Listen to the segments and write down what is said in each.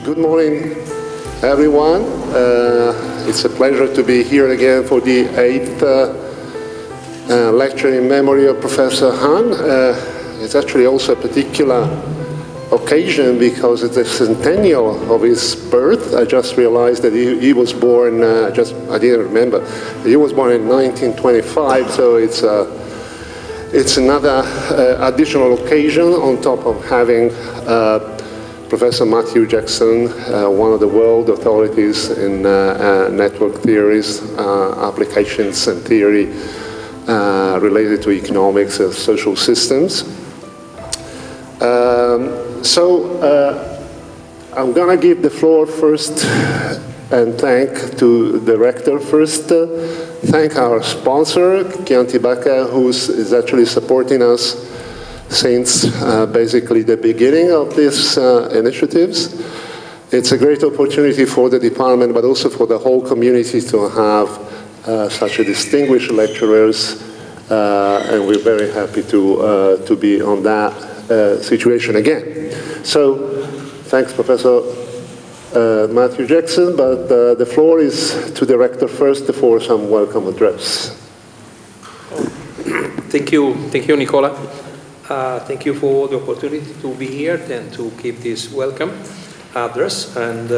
Good morning, everyone. It's a pleasure to be here again for the 8th lecture in memory of Professor Hahn. It's actually also a particular occasion because it's the centennial of his birth. I just realized that he was born, I didn't remember, he was born in 1925, so it's another additional occasion on top of having Professor Matthew Jackson, one of the world authorities in network theories, applications and theory related to economics and social systems. I'm going to give the floor first and thank to the rector first. Thank our sponsor, Chianti Bacca, who is actually supporting us since basically the beginning of these initiatives. It's a great opportunity for the department, but also for the whole community to have such a distinguished lecturers, and we're very happy to be on that situation again. So, thanks, Professor Matthew Jackson, but the floor is to the rector first for some welcome address. Thank you, Nicola. Thank you for the opportunity to be here and to give this welcome address. And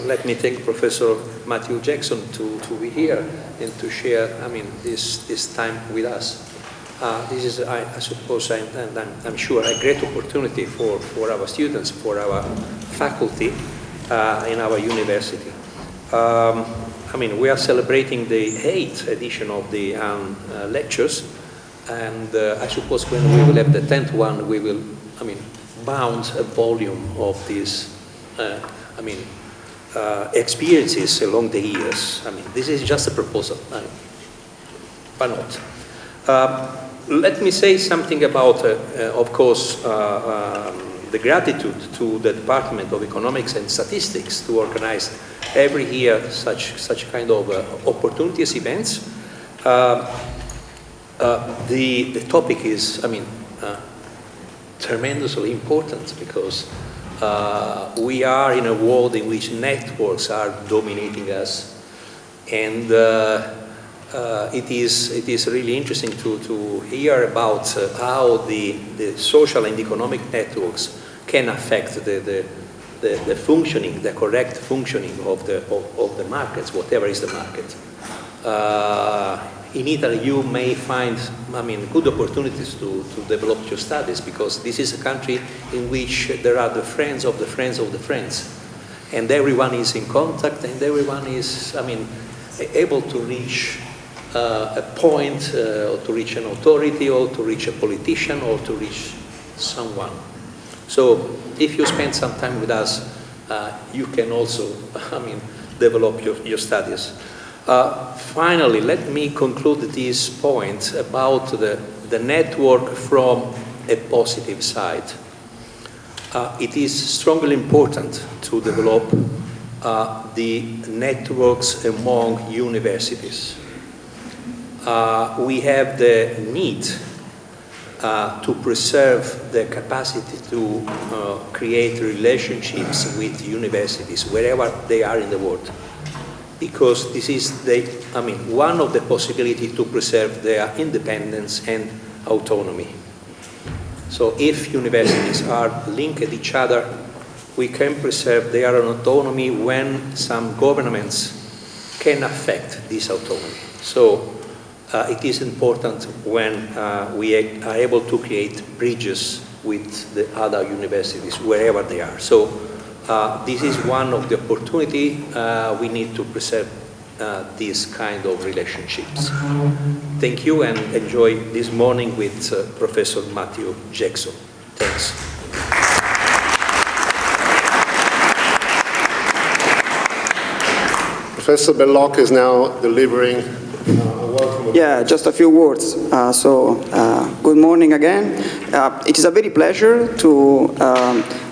let me thank Professor Matthew Jackson to be here and to share, this time with us. This is, I suppose, and I'm sure, a great opportunity for our students, for our faculty in our university. We are celebrating the 8th edition of the Hahn Lectures. And I suppose when we will have the 10th one, we will, bound a volume of these, experiences along the years. This is just a proposal. Why not? Let me say something about, of course, the gratitude to the Department of Economics and Statistics to organize every year such kind of opportunities events. The topic is, tremendously important because we are in a world in which networks are dominating us, and it is really interesting to hear about how the social and economic networks can affect the functioning, the correct functioning of the markets, whatever is the market. In Italy, you may find, good opportunities to develop your studies because this is a country in which there are the friends of the friends of the friends. And everyone is in contact and everyone is, able to reach a point, or to reach an authority, or to reach a politician, or to reach someone. So if you spend some time with us, you can also, develop your studies. Finally, let me conclude this point about the network from a positive side. It is strongly important to develop the networks among universities. We have the need to preserve the capacity to create relationships with universities wherever they are in the world. Because this is one of the possibilities to preserve their independence and autonomy. So if universities are linked to each other, we can preserve their autonomy when some governments can affect this autonomy. So it is important when we are able to create bridges with the other universities, wherever they are. So this is one of the opportunities we need to preserve these kind of relationships. Thank you and enjoy this morning with Professor Matthew Jackson. Thanks. Professor Belloc is now delivering a welcome. Yeah, just a few words. Good morning again. It is a very pleasure to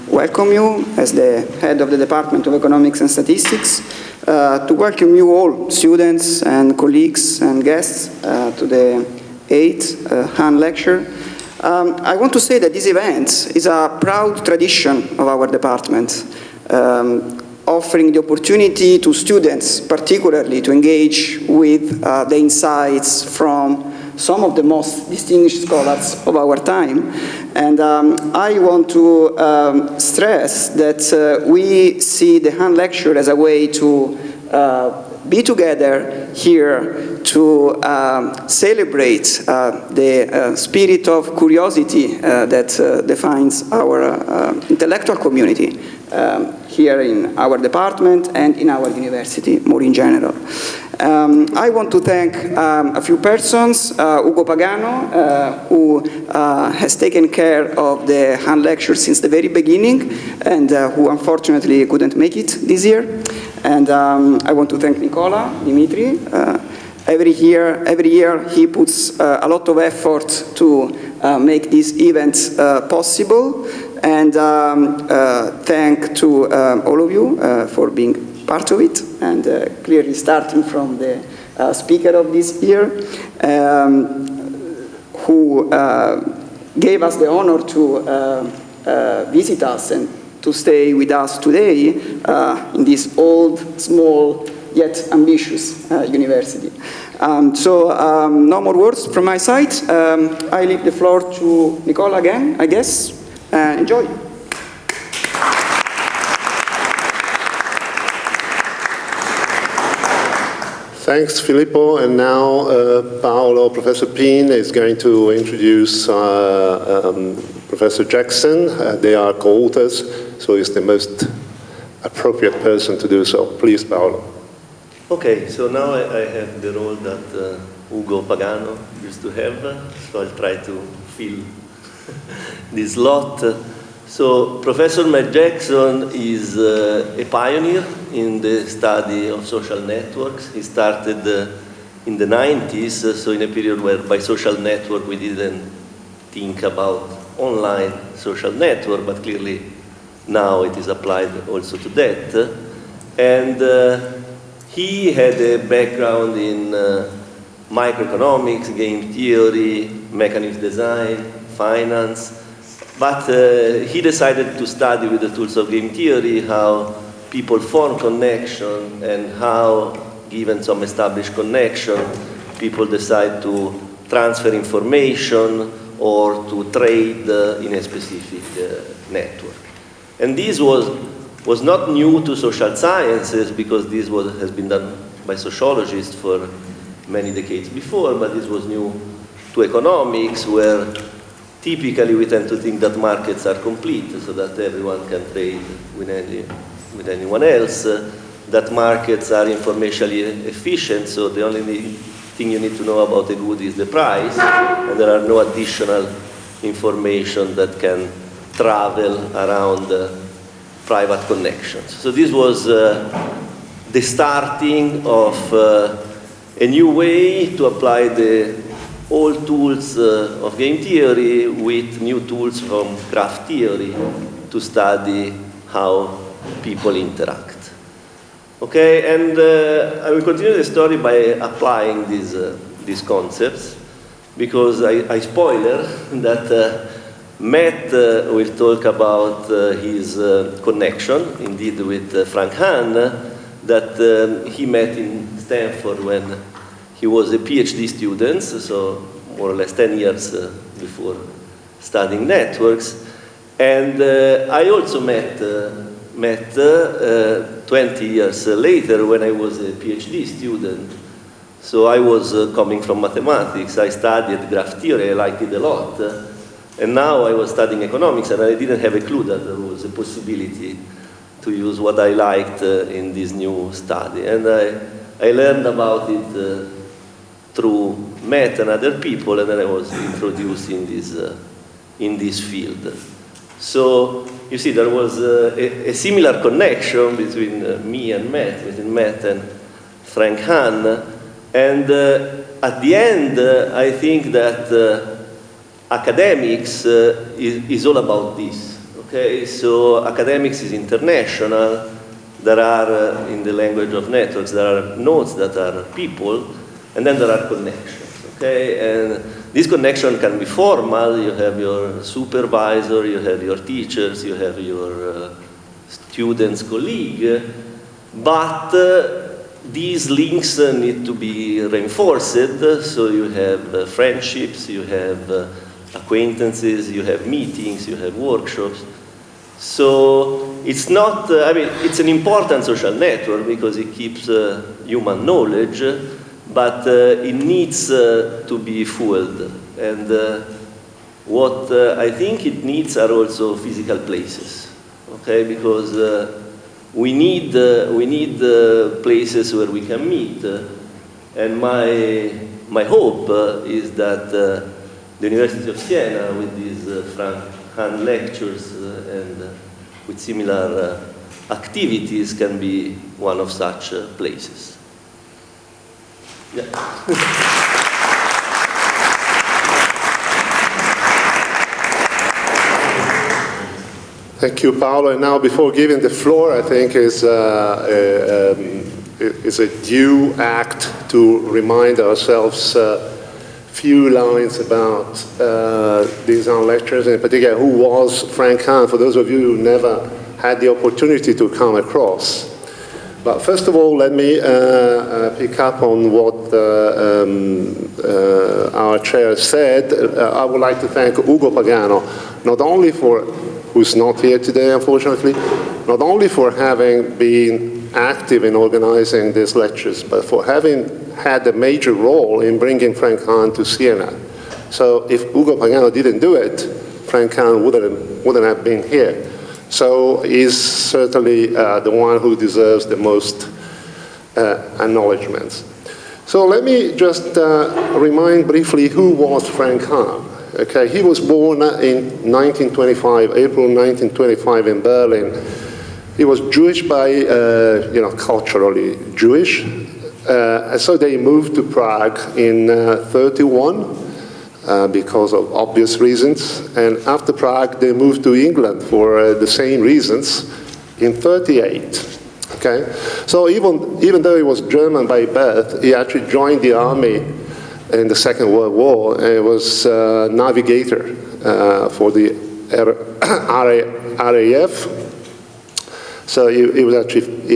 welcome you as the head of the Department of Economics and Statistics, to welcome you all, students and colleagues and guests, to the 8th Hahn Lecture. I want to say that this event is a proud tradition of our department. offering the opportunity to students, particularly, to engage with the insights from some of the most distinguished scholars of our time. And I want to stress that we see the Hahn Lecture as a way to be together here to celebrate the spirit of curiosity that defines our intellectual community here in our department and in our university more in general. I want to thank a few persons, Ugo Pagano, who has taken care of the Hahn Lecture since the very beginning and who unfortunately couldn't make it this year. And I want to thank Nicola, Dimitri. Every year he puts a lot of effort to make these events possible. And thank to all of you for being part of it, and clearly starting from the speaker of this year, who gave us the honor to visit us and to stay with us today in this old, small, yet ambitious university. No more words from my side. I leave the floor to Nicola again, I guess. Enjoy. Thanks, Filippo. And now Paolo, Professor Pin, is going to introduce Professor Jackson. They are co-authors, so he's the most appropriate person to do so. Please, Paolo. Okay, so now I have the role that Ugo Pagano used to have, so I'll try to fill this lot. So Professor Matt Jackson is a pioneer in the study of social networks. He started in the 90s, so in a period where by social network we didn't think about online social network, but clearly now it is applied also to that. And he had a background in microeconomics, game theory, mechanism design, finance, but he decided to study with the tools of game theory how people form connection and how, given some established connection, people decide to transfer information or to trade in a specific network. And this was not new to social sciences, because this has been done by sociologists for many decades before, but this was new to economics, where typically we tend to think that markets are complete, so that everyone can trade with anyone else, that markets are informationally efficient, so the only thing you need to know about a good is the price, and there are no additional information that can travel around private connections. So this was the starting of a new way to apply the old tools of game theory with new tools from graph theory to study how people interact. Okay, and I will continue the story by applying these concepts, because I spoiler that Matt will talk about his connection, indeed, with Frank Hahn, that he met in Stanford when he was a PhD student, so more or less 10 years before studying networks. And I also met 20 years later when I was a PhD student. So I was coming from mathematics. I studied graph theory. I liked it a lot. And now I was studying economics, and I didn't have a clue that there was a possibility to use what I liked in this new study. And I learned about it through Matt and other people, and then I was introduced in this field. So you see, there was a similar connection between me and Matt, between Matt and Frank Hahn. And at the end, I think that academics is all about this. Okay, so academics is international. There are, in the language of networks, there are nodes that are people, and then there are connections. Okay, and this connection can be formal. You have your supervisor, you have your teachers, you have your students, colleague, but these links need to be reinforced, so you have friendships, you have acquaintances, you have meetings, you have workshops. So it's not, I mean, it's an important social network because it keeps human knowledge, but it needs to be fueled. And what I think it needs are also physical places, okay? Because we need places where we can meet. And my hope is that the University of Siena, with these Hahn Lectures and with similar activities, can be one of such places. Yeah. Thank you, Paolo. And now, before giving the floor, I think is a due act to remind ourselves few lines about these Hahn Lectures, in particular, who was Frank Hahn, for those of you who never had the opportunity to come across. But first of all, let me pick up on what our chair said. I would like to thank Ugo Pagano, not only for, who's not here today, unfortunately, not only for having been active in organizing these lectures, but for having had a major role in bringing Frank Hahn to Siena. So if Ugo Pagano didn't do it, Frank Hahn wouldn't have been here. So he's certainly the one who deserves the most acknowledgements. So let me just remind briefly who was Frank Hahn. Okay, he was born in 1925, April 1925 in Berlin. He was Jewish by, culturally Jewish. And so they moved to Prague in 31 because of obvious reasons. And after Prague, they moved to England for the same reasons in 38. Okay, so even though he was German by birth, he actually joined the army in the Second World War, and he was a navigator for the RAF. So he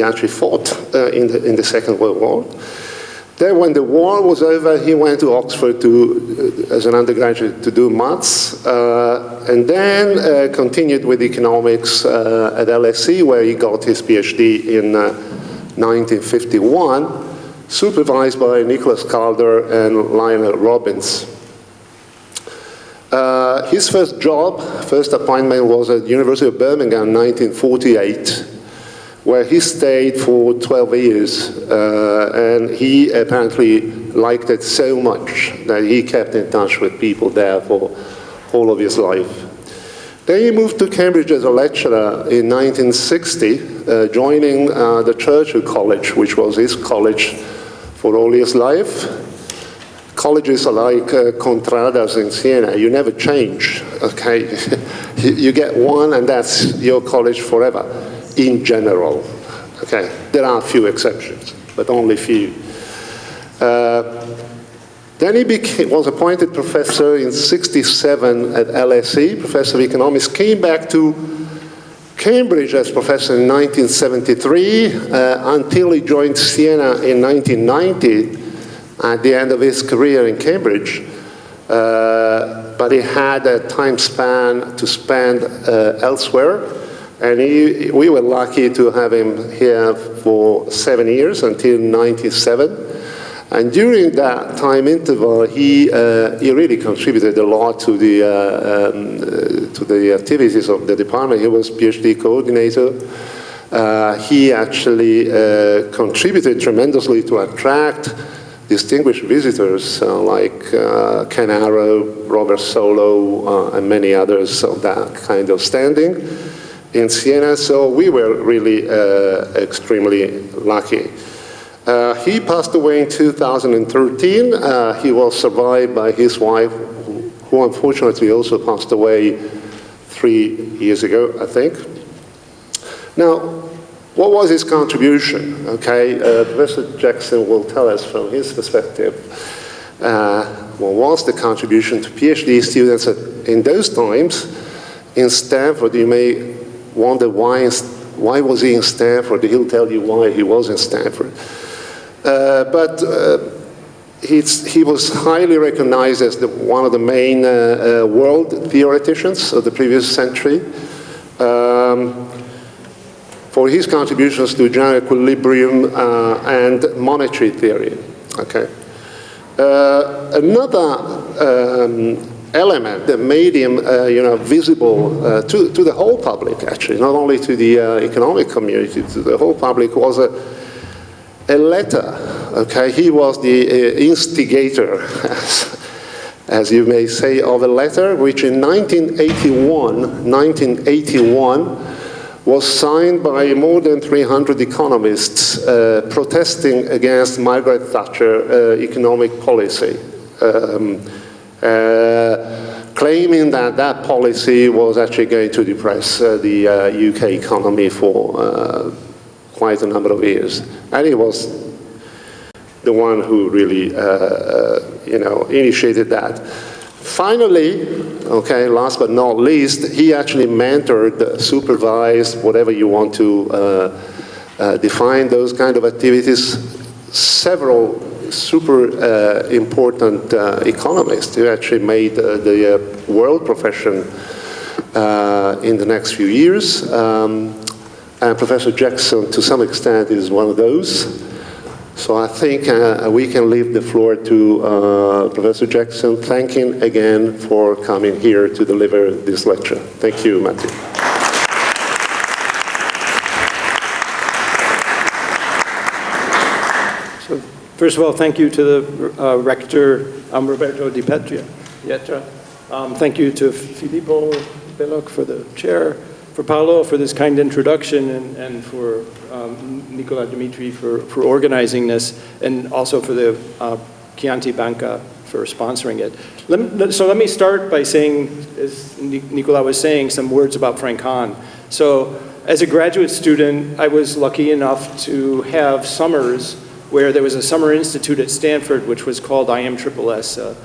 actually fought in the Second World War. Then when the war was over, he went to Oxford as an undergraduate to do maths, and then continued with economics at LSE, where he got his PhD in 1951, supervised by Nicholas Calder and Lionel Robbins. His first appointment was at the University of Birmingham in 1948, where he stayed for 12 years, and he apparently liked it so much that he kept in touch with people there for all of his life. Then he moved to Cambridge as a lecturer in 1960, joining the Churchill College, which was his college for all his life. Colleges are like contradas in Siena. You never change, okay? You get one and that's your college forever, in general, okay? There are a few exceptions, but only few. Then he was appointed professor in 1967 at LSE, professor of economics, came back to Cambridge as professor in 1973 until he joined Siena in 1990 at the end of his career in Cambridge. But he had a time span to spend elsewhere, and we were lucky to have him here for 7 years until 1997. And during that time interval, he really contributed a lot to the activities of the department. He was PhD coordinator. He actually contributed tremendously to attract distinguished visitors like Ken Arrow, Robert Solow, and many others of that kind of standing in Siena. So we were really extremely lucky. He passed away in 2013. He was survived by his wife, who unfortunately also passed away 3 years ago, I think. Now, what was his contribution? Okay, Professor Jackson will tell us from his perspective what was the contribution to PhD students in those times. In Stanford, you may wonder why why was he in Stanford? He'll tell you why he was in Stanford. He was highly recognized as one of the main world theoreticians of the previous century for his contributions to general equilibrium and monetary theory. Okay. Another element that made him, visible to the whole public, actually, not only to the economic community, to the whole public, was a letter. Okay, he was the instigator, as you may say, of a letter which in 1981 was signed by more than 300 economists protesting against Margaret Thatcher economic policy, claiming that that policy was actually going to depress the UK economy for quite a number of years. And he was the one who really, initiated that. Finally, okay, last but not least, he actually mentored, supervised, whatever you want to define those kind of activities, several super important economists who actually made the world profession in the next few years. And Professor Jackson, to some extent, is one of those. So I think we can leave the floor to Professor Jackson, thanking again for coming here to deliver this lecture. Thank you, Matthew. So, first of all, thank you to the Rector, Roberto Di Pietra. Thank you to Filippo Belloc for the chair, for Paolo for this kind introduction, and for Nicola Dimitri for organizing this, and also for the Chianti Banca for sponsoring it. So let me start by saying, as Nicola was saying, some words about Frank Hahn. So as a graduate student, I was lucky enough to have summers where there was a summer institute at Stanford, which was called IMSSS,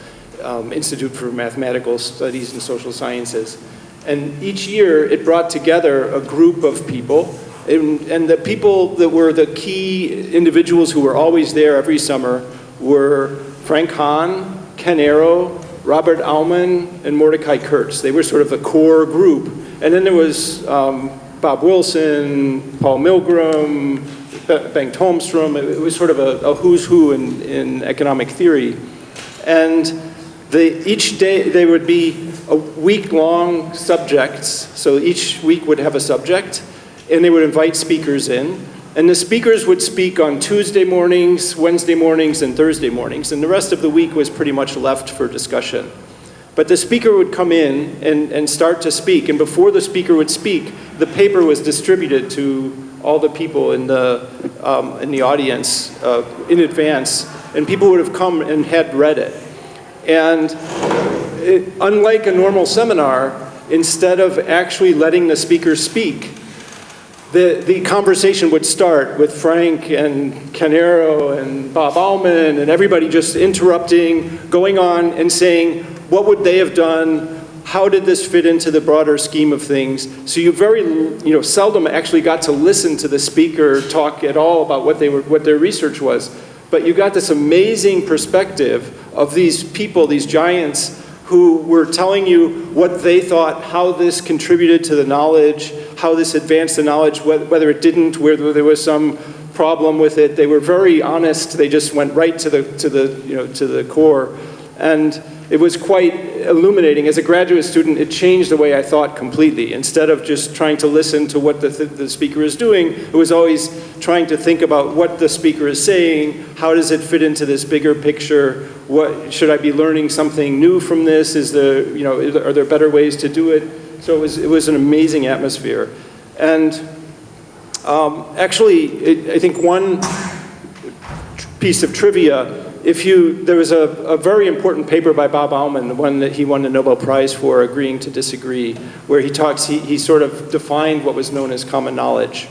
Institute for Mathematical Studies and Social Sciences. And each year, it brought together a group of people, and the people that were the key individuals who were always there every summer were Frank Hahn, Ken Arrow, Robert Aumann, and Mordecai Kurtz. They were sort of the core group. And then there was Bob Wilson, Paul Milgram, Bengt Holmstrom. It was sort of a who's who in economic theory. And each day, they would be a week-long subjects, so each week would have a subject, and they would invite speakers in, and the speakers would speak on Tuesday mornings, Wednesday mornings, and Thursday mornings, and the rest of the week was pretty much left for discussion. But the speaker would come in and start to speak, and before the speaker would speak, the paper was distributed to all the people in the audience in advance, and people would have come and had read it. And unlike a normal seminar, instead of actually letting the speaker speak, the conversation would start with Frank and Ken Arrow and Bob Aumann and everybody just interrupting, going on and saying, what would they have done? How did this fit into the broader scheme of things? So you very seldom actually got to listen to the speaker talk at all about what their research was. But you got this amazing perspective of these people, these giants, who were telling you what they thought, how this contributed to the knowledge, how this advanced the knowledge, whether it didn't, whether there was some problem with it. They were very honest. They just went right to the core, and it was quite illuminating. As a graduate student, it changed the way I thought completely. Instead of just trying to listen to what the speaker is doing, it was always trying to think about what the speaker is saying, how does it fit into this bigger picture, what should I be learning something new from this, are there better ways to do it? So it was an amazing atmosphere. And actually, I think one piece of trivia, there was a very important paper by Bob Aumann, the one that he won the Nobel Prize for, Agreeing to Disagree, where he sort of defined what was known as common knowledge.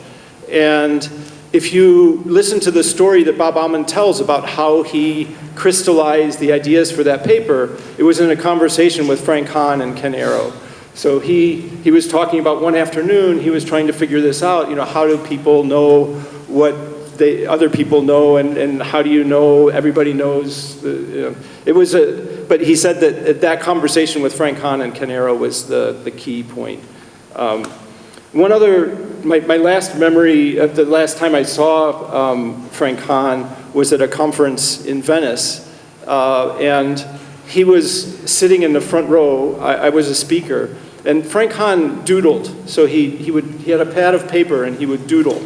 And if you listen to the story that Bob Aumann tells about how he crystallized the ideas for that paper, it was in a conversation with Frank Hahn and Ken Arrow. So he was talking about one afternoon, he was trying to figure this out, how do people know what other people know, and how do you know everybody knows? But he said that that conversation with Frank Hahn and Ken Arrow was the key point. One other, my last memory of the last time I saw Frank Hahn was at a conference in Venice, and he was sitting in the front row. I was a speaker, and Frank Hahn doodled. So he had a pad of paper and he would doodle.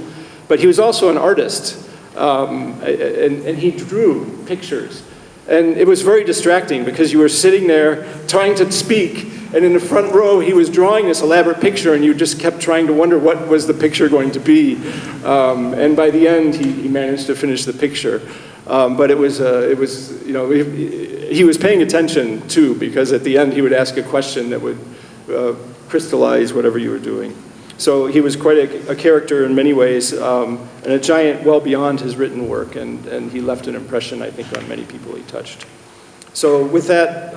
But he was also an artist, and he drew pictures. And it was very distracting because you were sitting there trying to speak, and in the front row he was drawing this elaborate picture, and you just kept trying to wonder what was the picture going to be. And by the end he managed to finish the picture. But it was he was paying attention too, because at the end he would ask a question that would crystallize whatever you were doing. So he was quite a character in many ways, and a giant well beyond his written work, and he left an impression, I think, on many people he touched. So with that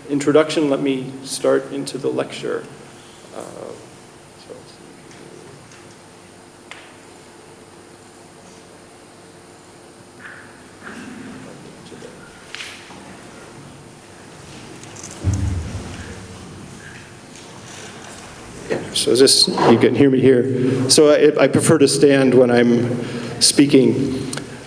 introduction, let me start into the lecture. So this, you can hear me here. So I prefer to stand when I'm speaking.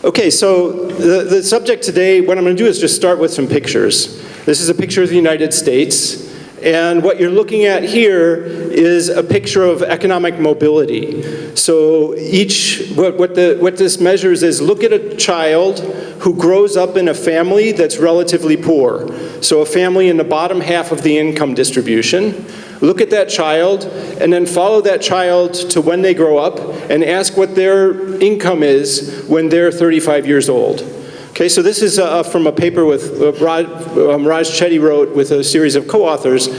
Okay, so the subject today, what I'm going to do is just start with some pictures. This is a picture of the United States. And what you're looking at here is a picture of economic mobility. So what this measures is, look at a child who grows up in a family that's relatively poor. So a family in the bottom half of the income distribution. Look at that child, and then follow that child to when they grow up, and ask what their income is when they're 35 years old. Okay, so this is from a paper with Raj Chetty wrote with a series of co-authors.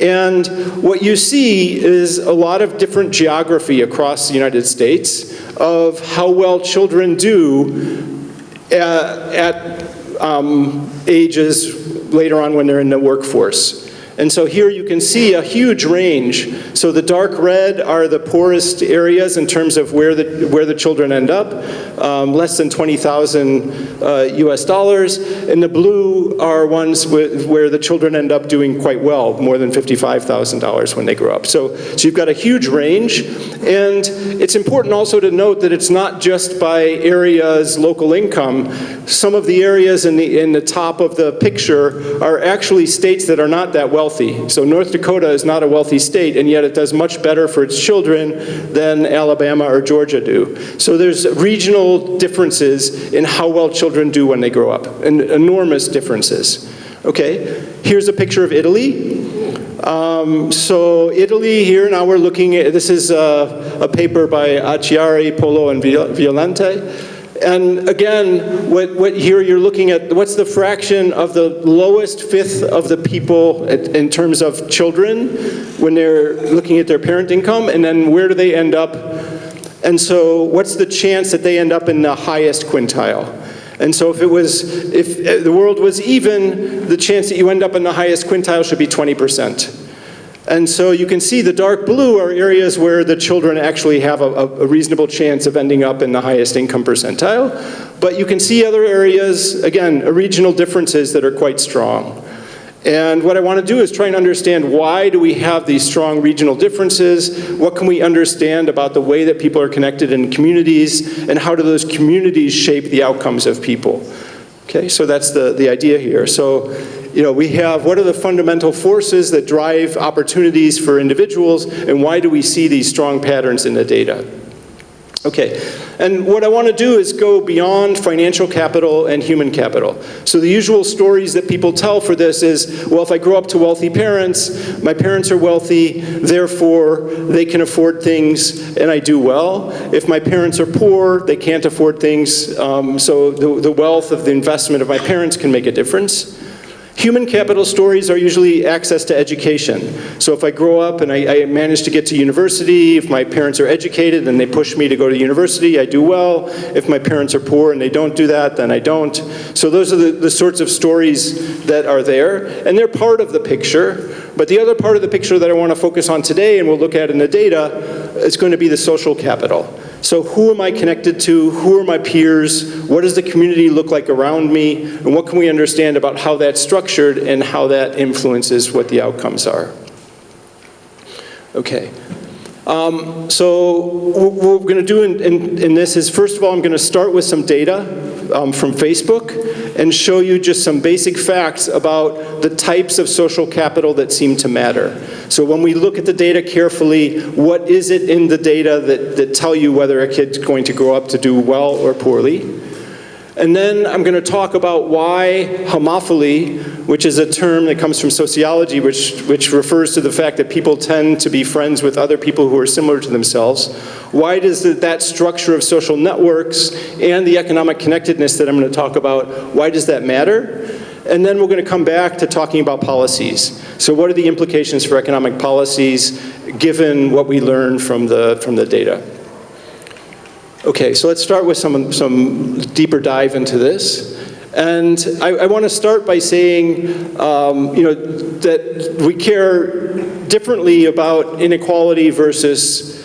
And what you see is a lot of different geography across the United States of how well children do at ages later on when they're in the workforce. And so here you can see a huge range. So the dark red are the poorest areas in terms of where the children end up, less than 20,000 US dollars. And the blue are ones where the children end up doing quite well, more than $55,000 when they grow up. So you've got a huge range. And it's important also to note that it's not just by areas, local income. Some of the areas in the top of the picture are actually states that are not that wealthy. So North Dakota is not a wealthy state, and yet it does much better for its children than Alabama or Georgia do. So there's regional differences in how well children do when they grow up, and enormous differences. Okay, here's a picture of Italy. So Italy here, now we're looking at, this is a paper by Acciari, Polo, and Violante. And again, what here you're looking at, what's the fraction of the lowest fifth of the people in terms of children when they're looking at their parent income, and then where do they end up? And so what's the chance that they end up in the highest quintile? And so if the world was even, the chance that you end up in the highest quintile should be 20%. And so you can see the dark blue are areas where the children actually have a reasonable chance of ending up in the highest income percentile. But you can see other areas, again, regional differences that are quite strong. And what I want to do is try and understand, why do we have these strong regional differences? What can we understand about the way that people are connected in communities? And how do those communities shape the outcomes of people? Okay, so that's the idea here. So, we have, what are the fundamental forces that drive opportunities for individuals, and why do we see these strong patterns in the data? Okay, and what I want to do is go beyond financial capital and human capital. So the usual stories that people tell for this is, well, if I grow up to wealthy parents, my parents are wealthy, therefore they can afford things and I do well. If my parents are poor, they can't afford things, so the wealth of the investment of my parents can make a difference. Human capital stories are usually access to education. So if I grow up and I manage to get to university, if my parents are educated and they push me to go to university, I do well. If my parents are poor and they don't do that, then I don't. So those are the sorts of stories that are there, and they're part of the picture. But the other part of the picture that I want to focus on today, and we'll look at in the data, is going to be the social capital. So who am I connected to? Who are my peers? What does the community look like around me? And what can we understand about how that's structured and how that influences what the outcomes are? Okay. So what we're going to do in this is, first of all, I'm going to start with some data from Facebook and show you just some basic facts about the types of social capital that seem to matter. So when we look at the data carefully, what is it in the data that tell you whether a kid's going to grow up to do well or poorly? And then I'm going to talk about why homophily, which is a term that comes from sociology, which refers to the fact that people tend to be friends with other people who are similar to themselves. Why does that structure of social networks and the economic connectedness that I'm going to talk about, why does that matter? And then we're going to come back to talking about policies. So what are the implications for economic policies given what we learned from the data? Okay, so let's start with some deeper dive into this. And I want to start by saying, that we care differently about inequality versus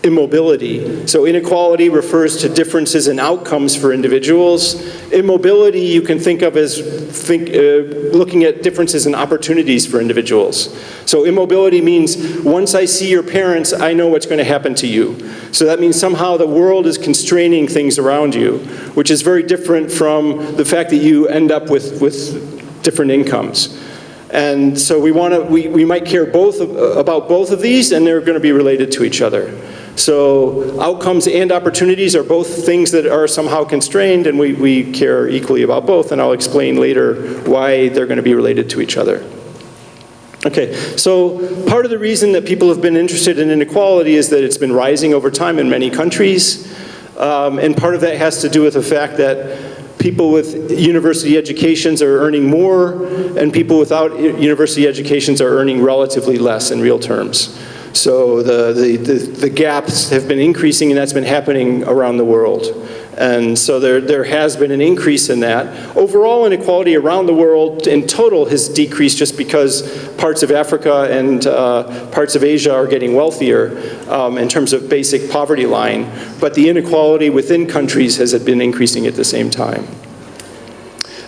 immobility. So inequality refers to differences in outcomes for individuals. Immobility you can think of as looking at differences in opportunities for individuals. So immobility means once I see your parents, I know what's going to happen to you. So that means somehow the world is constraining things around you, which is very different from the fact that you end up with different incomes. And so we might care about both of these, and they're going to be related to each other. So outcomes and opportunities are both things that are somehow constrained, and we care equally about both, and I'll explain later why they're going to be related to each other. Okay, so part of the reason that people have been interested in inequality is that it's been rising over time in many countries, and part of that has to do with the fact that people with university educations are earning more, and people without university educations are earning relatively less in real terms. So the gaps have been increasing, and that's been happening around the world. And so there has been an increase in that. Overall inequality around the world in total has decreased just because parts of Africa and parts of Asia are getting wealthier in terms of basic poverty line. But the inequality within countries has been increasing at the same time.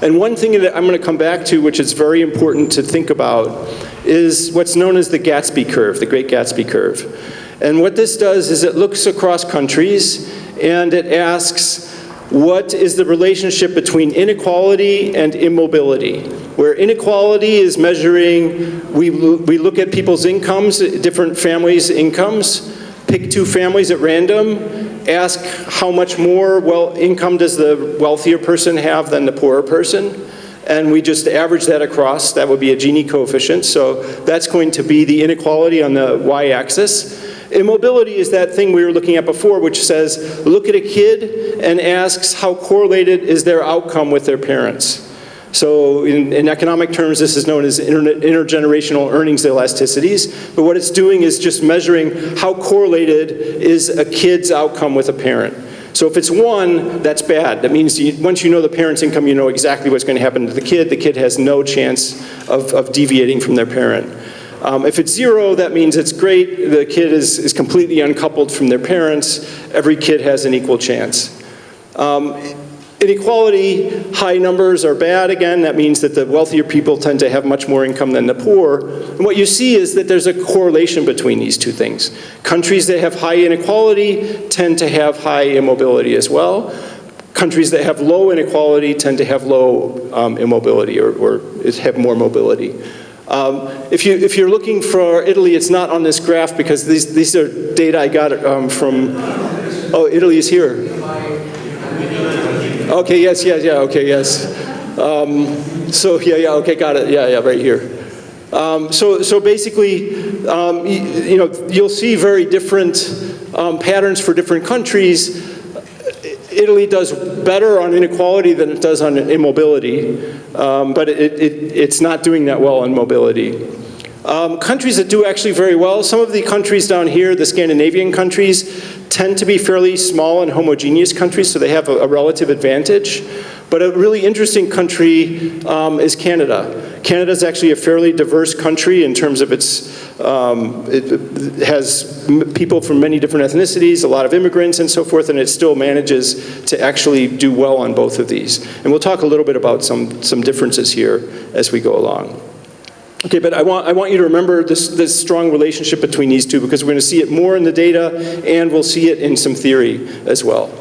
And one thing that I'm going to come back to, which is very important to think about, is what's known as the Gatsby curve, the Great Gatsby curve. And what this does is it looks across countries and it asks, what is the relationship between inequality and immobility? Where inequality is measuring, we look at people's incomes, different families' incomes, pick two families at random, ask how much more income does the wealthier person have than the poorer person, and we just average that across. That would be a Gini coefficient, so that's going to be the inequality on the y-axis. Immobility is that thing we were looking at before, which says, look at a kid and asks how correlated is their outcome with their parents. So in economic terms, this is known as intergenerational earnings elasticities. But what it's doing is just measuring how correlated is a kid's outcome with a parent. So if it's 1, that's bad. That means once you know the parent's income, you know exactly what's going to happen to the kid. The kid has no chance of deviating from their parent. If it's 0, that means it's great. The kid is completely uncoupled from their parents. Every kid has an equal chance. Inequality, high numbers are bad. Again, that means that the wealthier people tend to have much more income than the poor. And what you see is that there's a correlation between these two things. Countries that have high inequality tend to have high immobility as well. Countries that have low inequality tend to have low immobility or have more mobility. If you're looking for Italy, it's not on this graph because these are data I got from, oh, Italy is here. Okay, yes, okay, yes. So, okay, got it, right here. So basically, you'll see very different patterns for different countries. Italy does better on inequality than it does on immobility, but it's not doing that well on mobility. Countries that do actually very well, some of the countries down here, the Scandinavian countries, tend to be fairly small and homogeneous countries, so they have a relative advantage. But a really interesting country is Canada. Canada is actually a fairly diverse country in terms of its, it has people from many different ethnicities, a lot of immigrants and so forth, and it still manages to actually do well on both of these. And we'll talk a little bit about some differences here as we go along. Okay, but I want you to remember this strong relationship between these two, because we're going to see it more in the data, and we'll see it in some theory as well.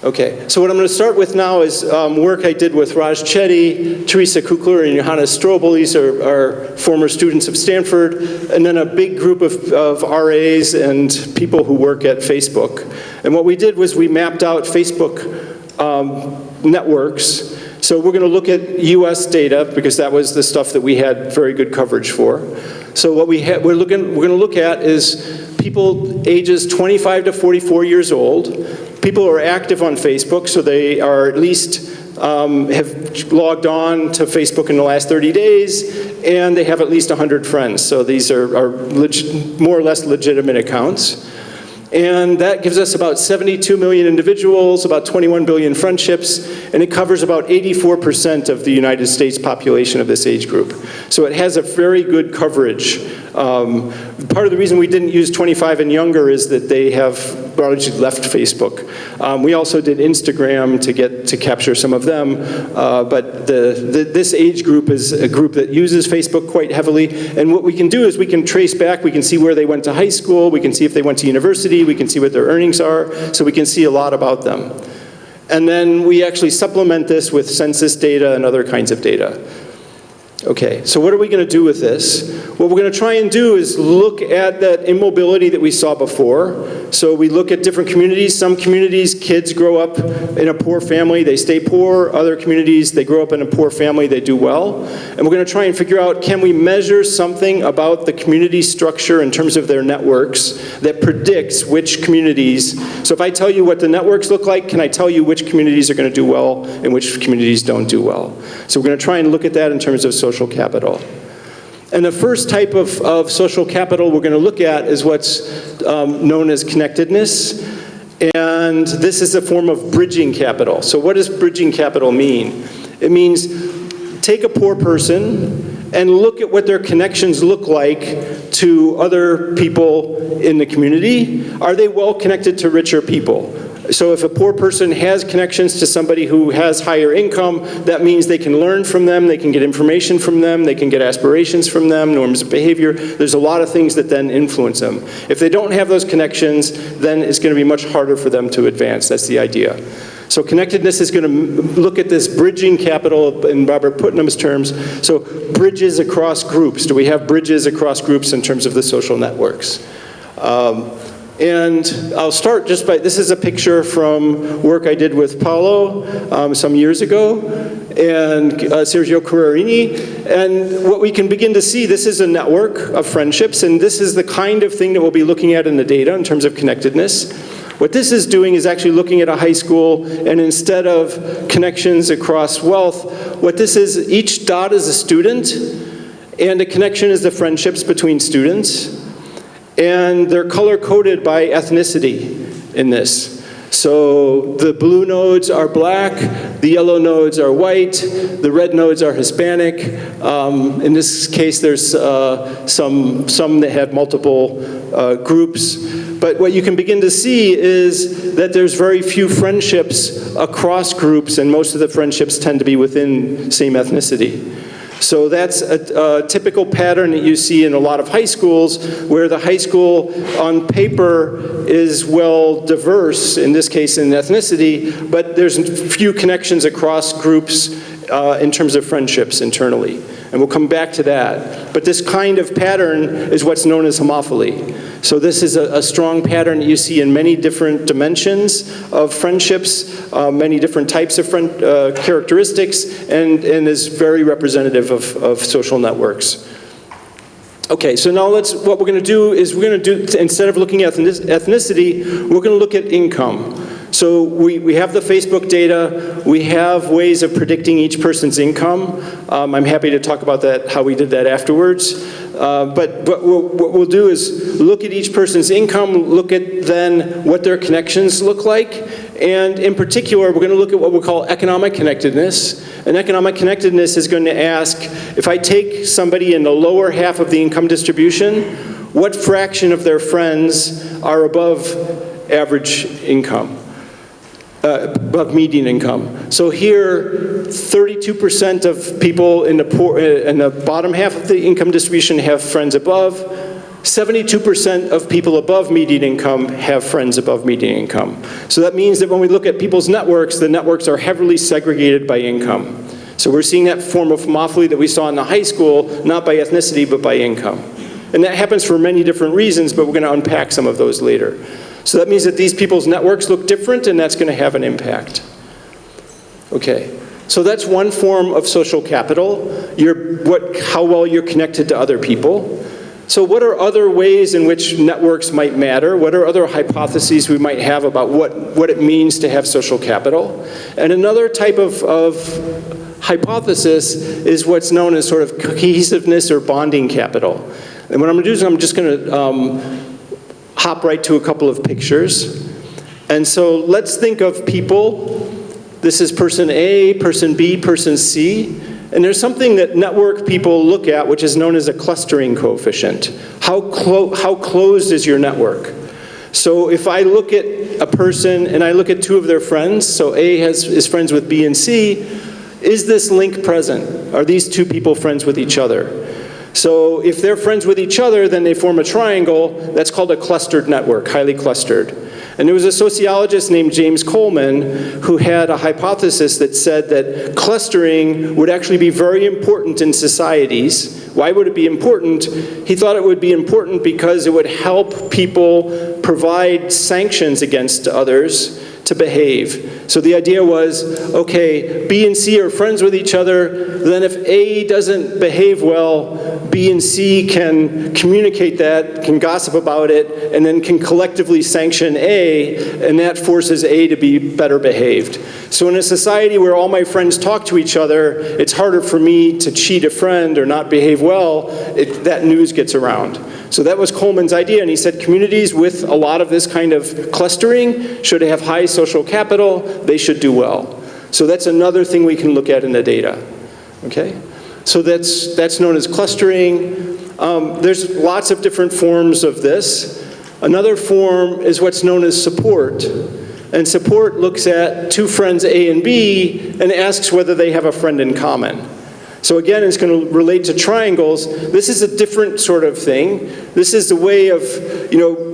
Okay, so what I'm going to start with now is work I did with Raj Chetty, Teresa Kukler, and Johannes Strobel. These are former students of Stanford, and then a big group of RAs and people who work at Facebook. And what we did was we mapped out Facebook networks. So we're going to look at US data, because that was the stuff that we had very good coverage for. So what we're going to look at is people ages 25 to 44 years old, people who are active on Facebook, so they are at least have logged on to Facebook in the last 30 days, and they have at least 100 friends. So these are more or less legitimate accounts. And that gives us about 72 million individuals, about 21 billion friendships, and it covers about 84% of the United States population of this age group. So it has a very good coverage. Part of the reason we didn't use 25 and younger is that they have largely left Facebook. We also did Instagram to capture some of them, but this age group is a group that uses Facebook quite heavily. And what we can do is we can trace back, we can see where they went to high school, we can see if they went to university, we can see what their earnings are, so we can see a lot about them. And then we actually supplement this with census data and other kinds of data. Okay, so what are we going to do with this? What we're going to try and do is look at that immobility that we saw before. So we look at different communities. Some communities, kids grow up in a poor family, they stay poor. Other communities, they grow up in a poor family, they do well. And we're going to try and figure out, can we measure something about the community structure in terms of their networks that predicts which communities. So if I tell you what the networks look like, can I tell you which communities are going to do well and which communities don't do well? So we're going to try and look at that in terms of social capital. And the first type of social capital we're going to look at is what's known as connectedness. And this is a form of bridging capital. So what does bridging capital mean? It means take a poor person and look at what their connections look like to other people in the community. Are they well connected to richer people? So if a poor person has connections to somebody who has higher income, that means they can learn from them, they can get information from them, they can get aspirations from them, norms of behavior. There's a lot of things that then influence them. If they don't have those connections, then it's going to be much harder for them to advance. That's the idea. So connectedness is going to look at this bridging capital in Robert Putnam's terms. So bridges across groups. Do we have bridges across groups in terms of the social networks? And I'll start just by, this is a picture from work I did with Paolo some years ago, and Sergio Carrerini. And what we can begin to see, this is a network of friendships, and this is the kind of thing that we'll be looking at in the data in terms of connectedness. What this is doing is actually looking at a high school, and instead of connections across wealth, what this is, each dot is a student, and a connection is the friendships between students. And they're color-coded by ethnicity in this. So the blue nodes are black, the yellow nodes are white, the red nodes are Hispanic. In this case, there's some that have multiple groups. But what you can begin to see is that there's very few friendships across groups, and most of the friendships tend to be within same ethnicity. So that's a typical pattern that you see in a lot of high schools, where the high school on paper is well diverse, in this case in ethnicity, but there's few connections across groups in terms of friendships internally. And we'll come back to that. But this kind of pattern is what's known as homophily. So this is a strong pattern that you see in many different dimensions of friendships, many different types of characteristics, and is very representative of social networks. Okay, so now what we're going to do is instead of looking at ethnicity, we're going to look at income. So we have the Facebook data. We have ways of predicting each person's income. I'm happy to talk about that, how we did that afterwards. But what we'll do is look at each person's income, look at then what their connections look like, and in particular, we're going to look at what we call economic connectedness. And economic connectedness is going to ask, if I take somebody in the lower half of the income distribution, what fraction of their friends are above average income? Above median income. So here, 32% of people in the bottom half of the income distribution have friends above. 72% of people above median income have friends above median income. So that means that when we look at people's networks, the networks are heavily segregated by income. So we're seeing that form of homophily that we saw in the high school, not by ethnicity, but by income. And that happens for many different reasons, but we're going to unpack some of those later. So that means that these people's networks look different, and that's going to have an impact. Okay, so that's one form of social capital, how well you're connected to other people. So what are other ways in which networks might matter? What are other hypotheses we might have about what it means to have social capital? And another type of hypothesis is what's known as sort of cohesiveness or bonding capital. And what I'm going to do is I'm just going to hop right to a couple of pictures. And so let's think of people. This is person A, person B, person C. And there's something that network people look at, which is known as a clustering coefficient. How closed is your network? So if I look at a person and I look at two of their friends, so A is friends with B and C, is this link present? Are these two people friends with each other? So if they're friends with each other, then they form a triangle. That's called a clustered network, highly clustered. And there was a sociologist named James Coleman who had a hypothesis that said that clustering would actually be very important in societies. Why would it be important? He thought it would be important because it would help people provide sanctions against others to behave. So the idea was, okay, B and C are friends with each other, then if A doesn't behave well, B and C can communicate that, can gossip about it, and then can collectively sanction A, and that forces A to be better behaved. So in a society where all my friends talk to each other, it's harder for me to cheat a friend or not behave well, that news gets around. So that was Coleman's idea, and he said communities with a lot of this kind of clustering should have high social capital, they should do well. So that's another thing we can look at in the data, okay? So that's known as clustering. There's lots of different forms of this. Another form is what's known as support. And support looks at two friends A and B and asks whether they have a friend in common. So again, it's going to relate to triangles. This is a different sort of thing. This is the way of,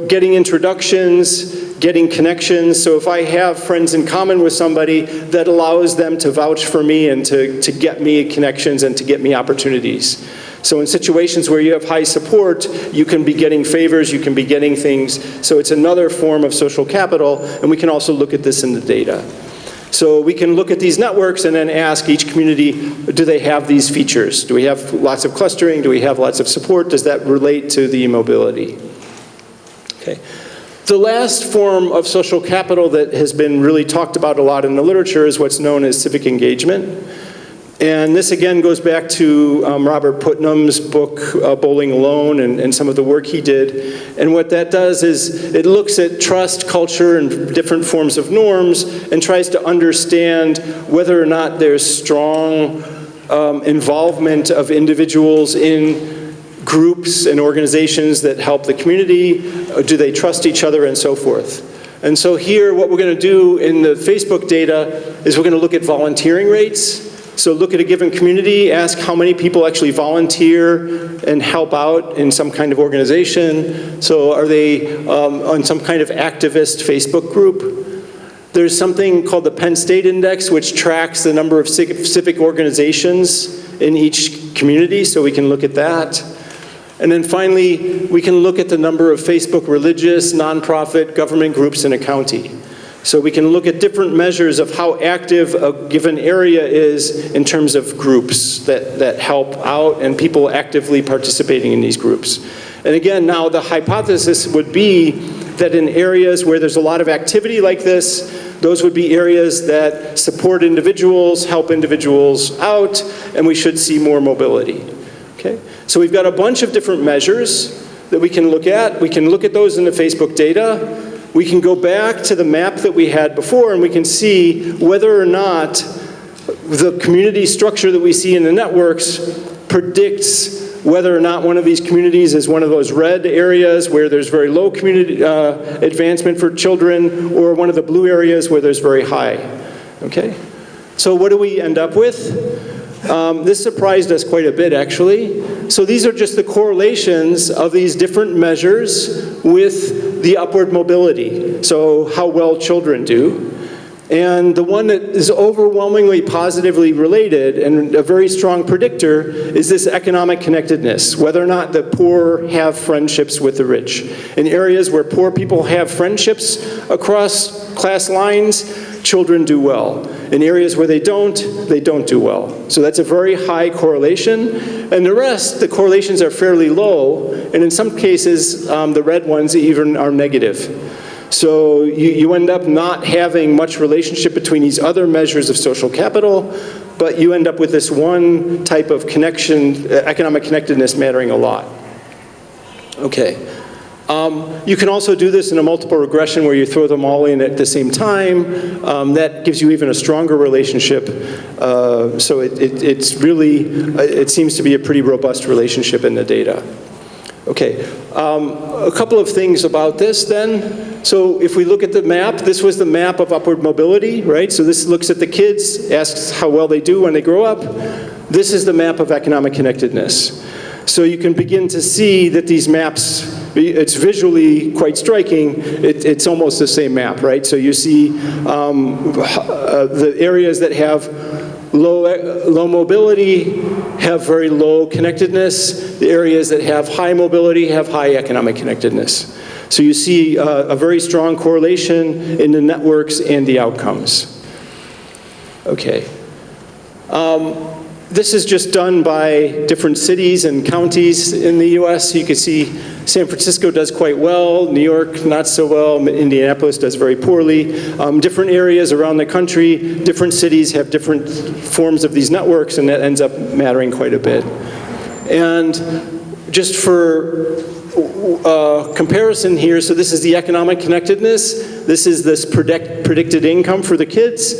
getting introductions, getting connections. So if I have friends in common with somebody, that allows them to vouch for me and to get me connections and to get me opportunities. So in situations where you have high support, you can be getting favors, you can be getting things. So it's another form of social capital, and we can also look at this in the data. So we can look at these networks and then ask each community, do they have these features? Do we have lots of clustering? Do we have lots of support? Does that relate to the mobility? Okay. The last form of social capital that has been really talked about a lot in the literature is what's known as civic engagement. And this again goes back to Robert Putnam's book, Bowling Alone, and some of the work he did. And what that does is it looks at trust, culture, and different forms of norms and tries to understand whether or not there's strong involvement of individuals in groups and organizations that help the community. Do they trust each other and so forth. And so here what we're going to do in the Facebook data is we're going to look at volunteering rates. So look at a given community, ask how many people actually volunteer and help out in some kind of organization. So are they on some kind of activist Facebook group? There's something called the Penn State Index, which tracks the number of civic organizations in each community, so we can look at that. And then finally, we can look at the number of Facebook religious, nonprofit, government groups in a county. So we can look at different measures of how active a given area is in terms of groups that help out and people actively participating in these groups. And again, now the hypothesis would be that in areas where there's a lot of activity like this, those would be areas that support individuals, help individuals out, and we should see more mobility. Okay? So we've got a bunch of different measures that we can look at. We can look at those in the Facebook data. We can go back to the map that we had before, and we can see whether or not the community structure that we see in the networks predicts whether or not one of these communities is one of those red areas where there's very low community advancement for children, or one of the blue areas where there's very high. Okay? So what do we end up with? This surprised us quite a bit, actually. So these are just the correlations of these different measures with the upward mobility, so how well children do. And the one that is overwhelmingly positively related and a very strong predictor is this economic connectedness, whether or not the poor have friendships with the rich. In areas where poor people have friendships across class lines, children do well. In areas where they don't do well. So that's a very high correlation. And the rest, the correlations are fairly low, and in some cases, the red ones even are negative. So you end up not having much relationship between these other measures of social capital, but you end up with this one type of connection, economic connectedness mattering a lot. Okay. You can also do this in a multiple regression where you throw them all in at the same time. That gives you even a stronger relationship. So it's really, it seems to be a pretty robust relationship in the data. Okay, a couple of things about this then. So if we look at the map, this was the map of upward mobility, right? So this looks at the kids, asks how well they do when they grow up. This is the map of economic connectedness. So you can begin to see that these maps, it's visually quite striking. It's almost the same map, right? So you see the areas that have low mobility have very low connectedness. The areas that have high mobility have high economic connectedness. So you see a very strong correlation in the networks and the outcomes. Okay. This is just done by different cities and counties in the US. You can see San Francisco does quite well, New York not so well, Indianapolis does very poorly. Different areas around the country, different cities have different forms of these networks, and that ends up mattering quite a bit. And just for comparison here, so this is the economic connectedness, this is this predicted income for the kids,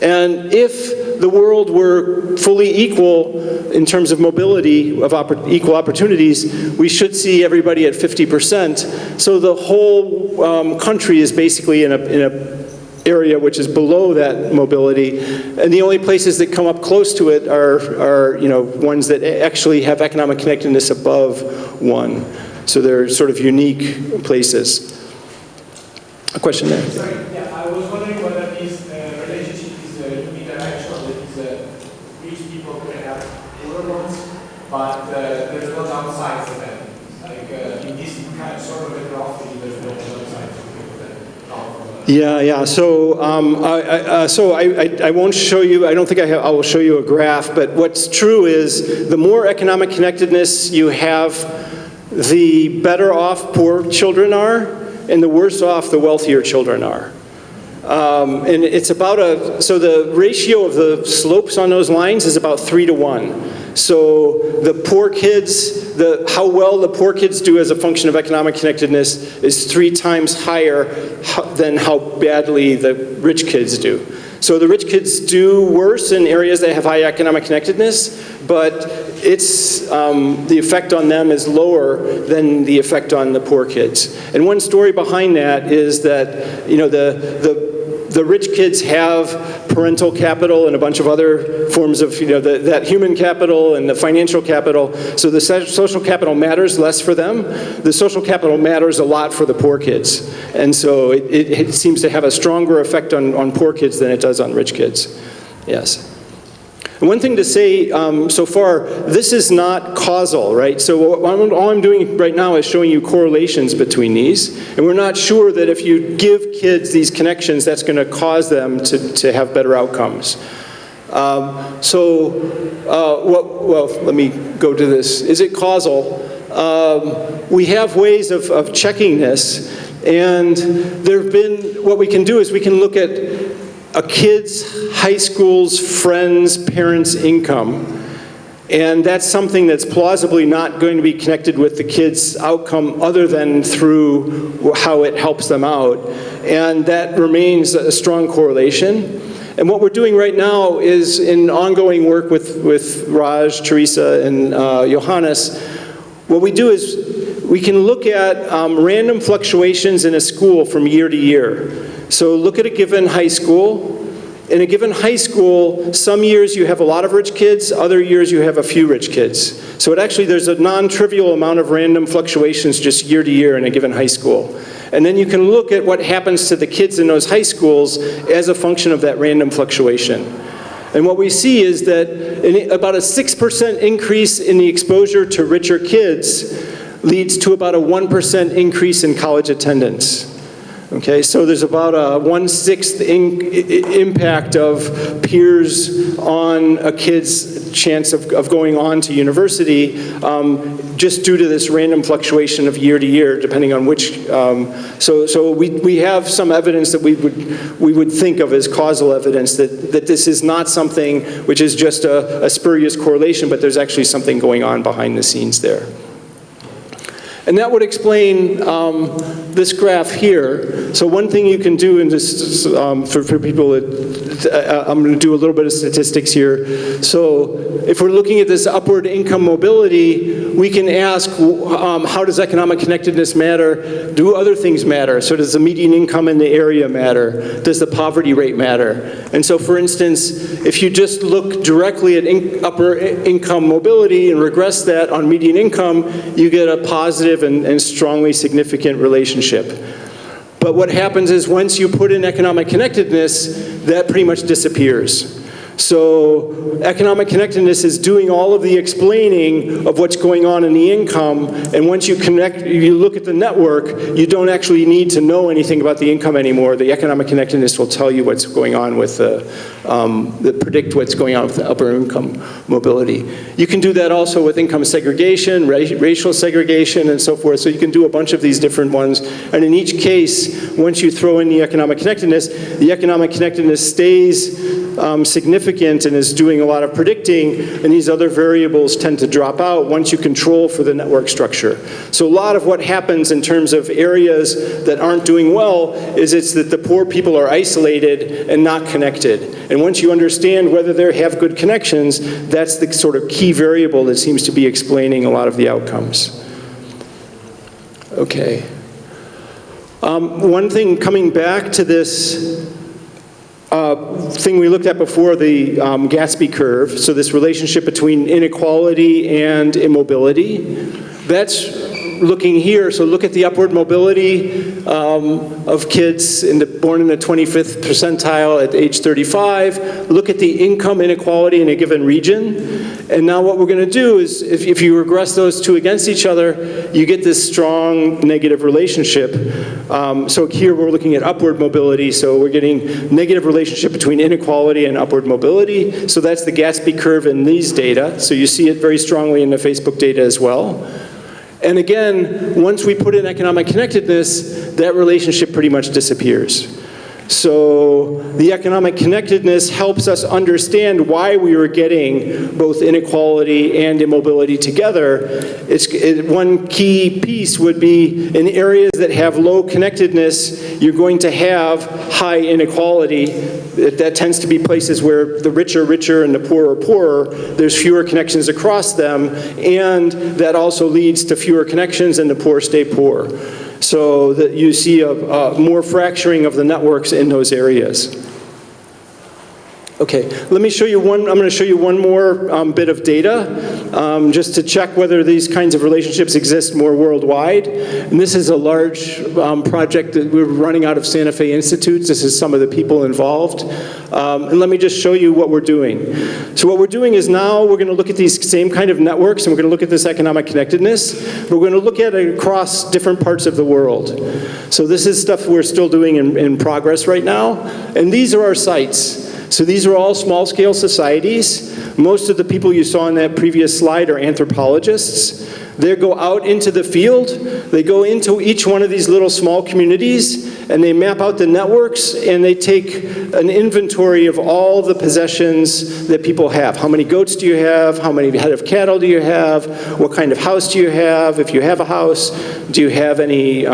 and if the world were fully equal in terms of mobility, of equal opportunities, we should see everybody at 50%. So the whole country is basically in a area which is below that mobility, and the only places that come up close to it are ones that actually have economic connectedness above 1. So they're sort of unique places. A question there? Sorry, yeah, I was wondering whether this relationship is unidirectional, that is rich people can have poorer ones, but there's no downside for them. Like in this kind of sort of a graph, there's no downside for people that come. Yeah. So I won't show you. I don't think I will show you a graph. But what's true is the more economic connectedness you have, the better off poor children are, and the worse off the wealthier children are. And it's about so the ratio of the slopes on those lines is about 3 to 1. So the poor kids, how well the poor kids do as a function of economic connectedness is 3 times higher than how badly the rich kids do. So the rich kids do worse in areas that have high economic connectedness, but it's, the effect on them is lower than the effect on the poor kids. And one story behind that is that, the rich kids have parental capital and a bunch of other forms of, that human capital and the financial capital. So the social capital matters less for them. The social capital matters a lot for the poor kids. And so it seems to have a stronger effect on poor kids than it does on rich kids. Yes. And one thing to say so far, this is not causal, right? So all I'm doing right now is showing you correlations between these. And we're not sure that if you give kids these connections, that's going to cause them to have better outcomes. Well, let me go to this. Is it causal? We have ways of checking this. And there have been, what we can do is we can look at a kid's, high school's, friends, parents' income. And that's something that's plausibly not going to be connected with the kid's outcome other than through how it helps them out. And that remains a strong correlation. And what we're doing right now is in ongoing work with Raj, Teresa, and Johannes, what we do is we can look at random fluctuations in a school from year to year. So look at a given high school. In a given high school, some years you have a lot of rich kids, other years you have a few rich kids. So there's a non-trivial amount of random fluctuations just year to year in a given high school. And then you can look at what happens to the kids in those high schools as a function of that random fluctuation. And what we see is that about a 6% increase in the exposure to richer kids leads to about a 1% increase in college attendance. Okay, so there's about a 1/6 impact of peers on a kid's chance of going on to university just due to this random fluctuation of year to year, depending on which. So we have some evidence that we would think of as causal evidence that this is not something which is just a spurious correlation, but there's actually something going on behind the scenes there. And that would explain this graph here. So one thing you can do in this, for people that, I'm going to do a little bit of statistics here. So if we're looking at this upward income mobility, we can ask, how does economic connectedness matter? Do other things matter? So does the median income in the area matter? Does the poverty rate matter? And so for instance, if you just look directly at upper income mobility and regress that on median income, you get a positive and strongly significant relationship. But what happens is once you put in economic connectedness, that pretty much disappears. So economic connectedness is doing all of the explaining of what's going on in the income, and once you look at the network, you don't actually need to know anything about the income anymore. The economic connectedness will tell you what's going on with predict what's going on with the upper income mobility. You can do that also with income segregation, racial segregation, and so forth. So you can do a bunch of these different ones, and in each case, once you throw in the economic connectedness stays significant and is doing a lot of predicting, and these other variables tend to drop out once you control for the network structure. So a lot of what happens in terms of areas that aren't doing well is it's that the poor people are isolated and not connected. And once you understand whether they have good connections, that's the sort of key variable that seems to be explaining a lot of the outcomes. Okay. One thing coming back to this thing we looked at before, the Gatsby curve, so this relationship between inequality and immobility. That's looking here, so look at the upward mobility of kids born in the 25th percentile at age 35. Look at the income inequality in a given region. And now what we're going to do is, if you regress those two against each other, you get this strong negative relationship. So here we're looking at upward mobility, so we're getting negative relationship between inequality and upward mobility. So that's the Gatsby curve in these data. So you see it very strongly in the Facebook data as well. And again, once we put in economic connectedness, that relationship pretty much disappears. So the economic connectedness helps us understand why we were getting both inequality and immobility together. One key piece would be in areas that have low connectedness, you're going to have high inequality. That tends to be places where the rich are richer and the poor are poorer. There's fewer connections across them, and that also leads to fewer connections and the poor stay poor. So that you see a more fracturing of the networks in those areas. Okay, let me show you I'm going to show you one more bit of data just to check whether these kinds of relationships exist more worldwide. And this is a large project that we're running out of Santa Fe Institutes. This is some of the people involved. And let me just show you what we're doing. So what we're doing is now we're going to look at these same kind of networks, and we're going to look at this economic connectedness. But we're going to look at it across different parts of the world. So this is stuff we're still doing in progress right now. And these are our sites. So these are all small-scale societies. Most of the people you saw in that previous slide are anthropologists. They go out into the field, they go into each one of these little small communities, and they map out the networks, and they take an inventory of all the possessions that people have. How many goats do you have? How many head of cattle do you have? What kind of house do you have? If you have a house, do you have any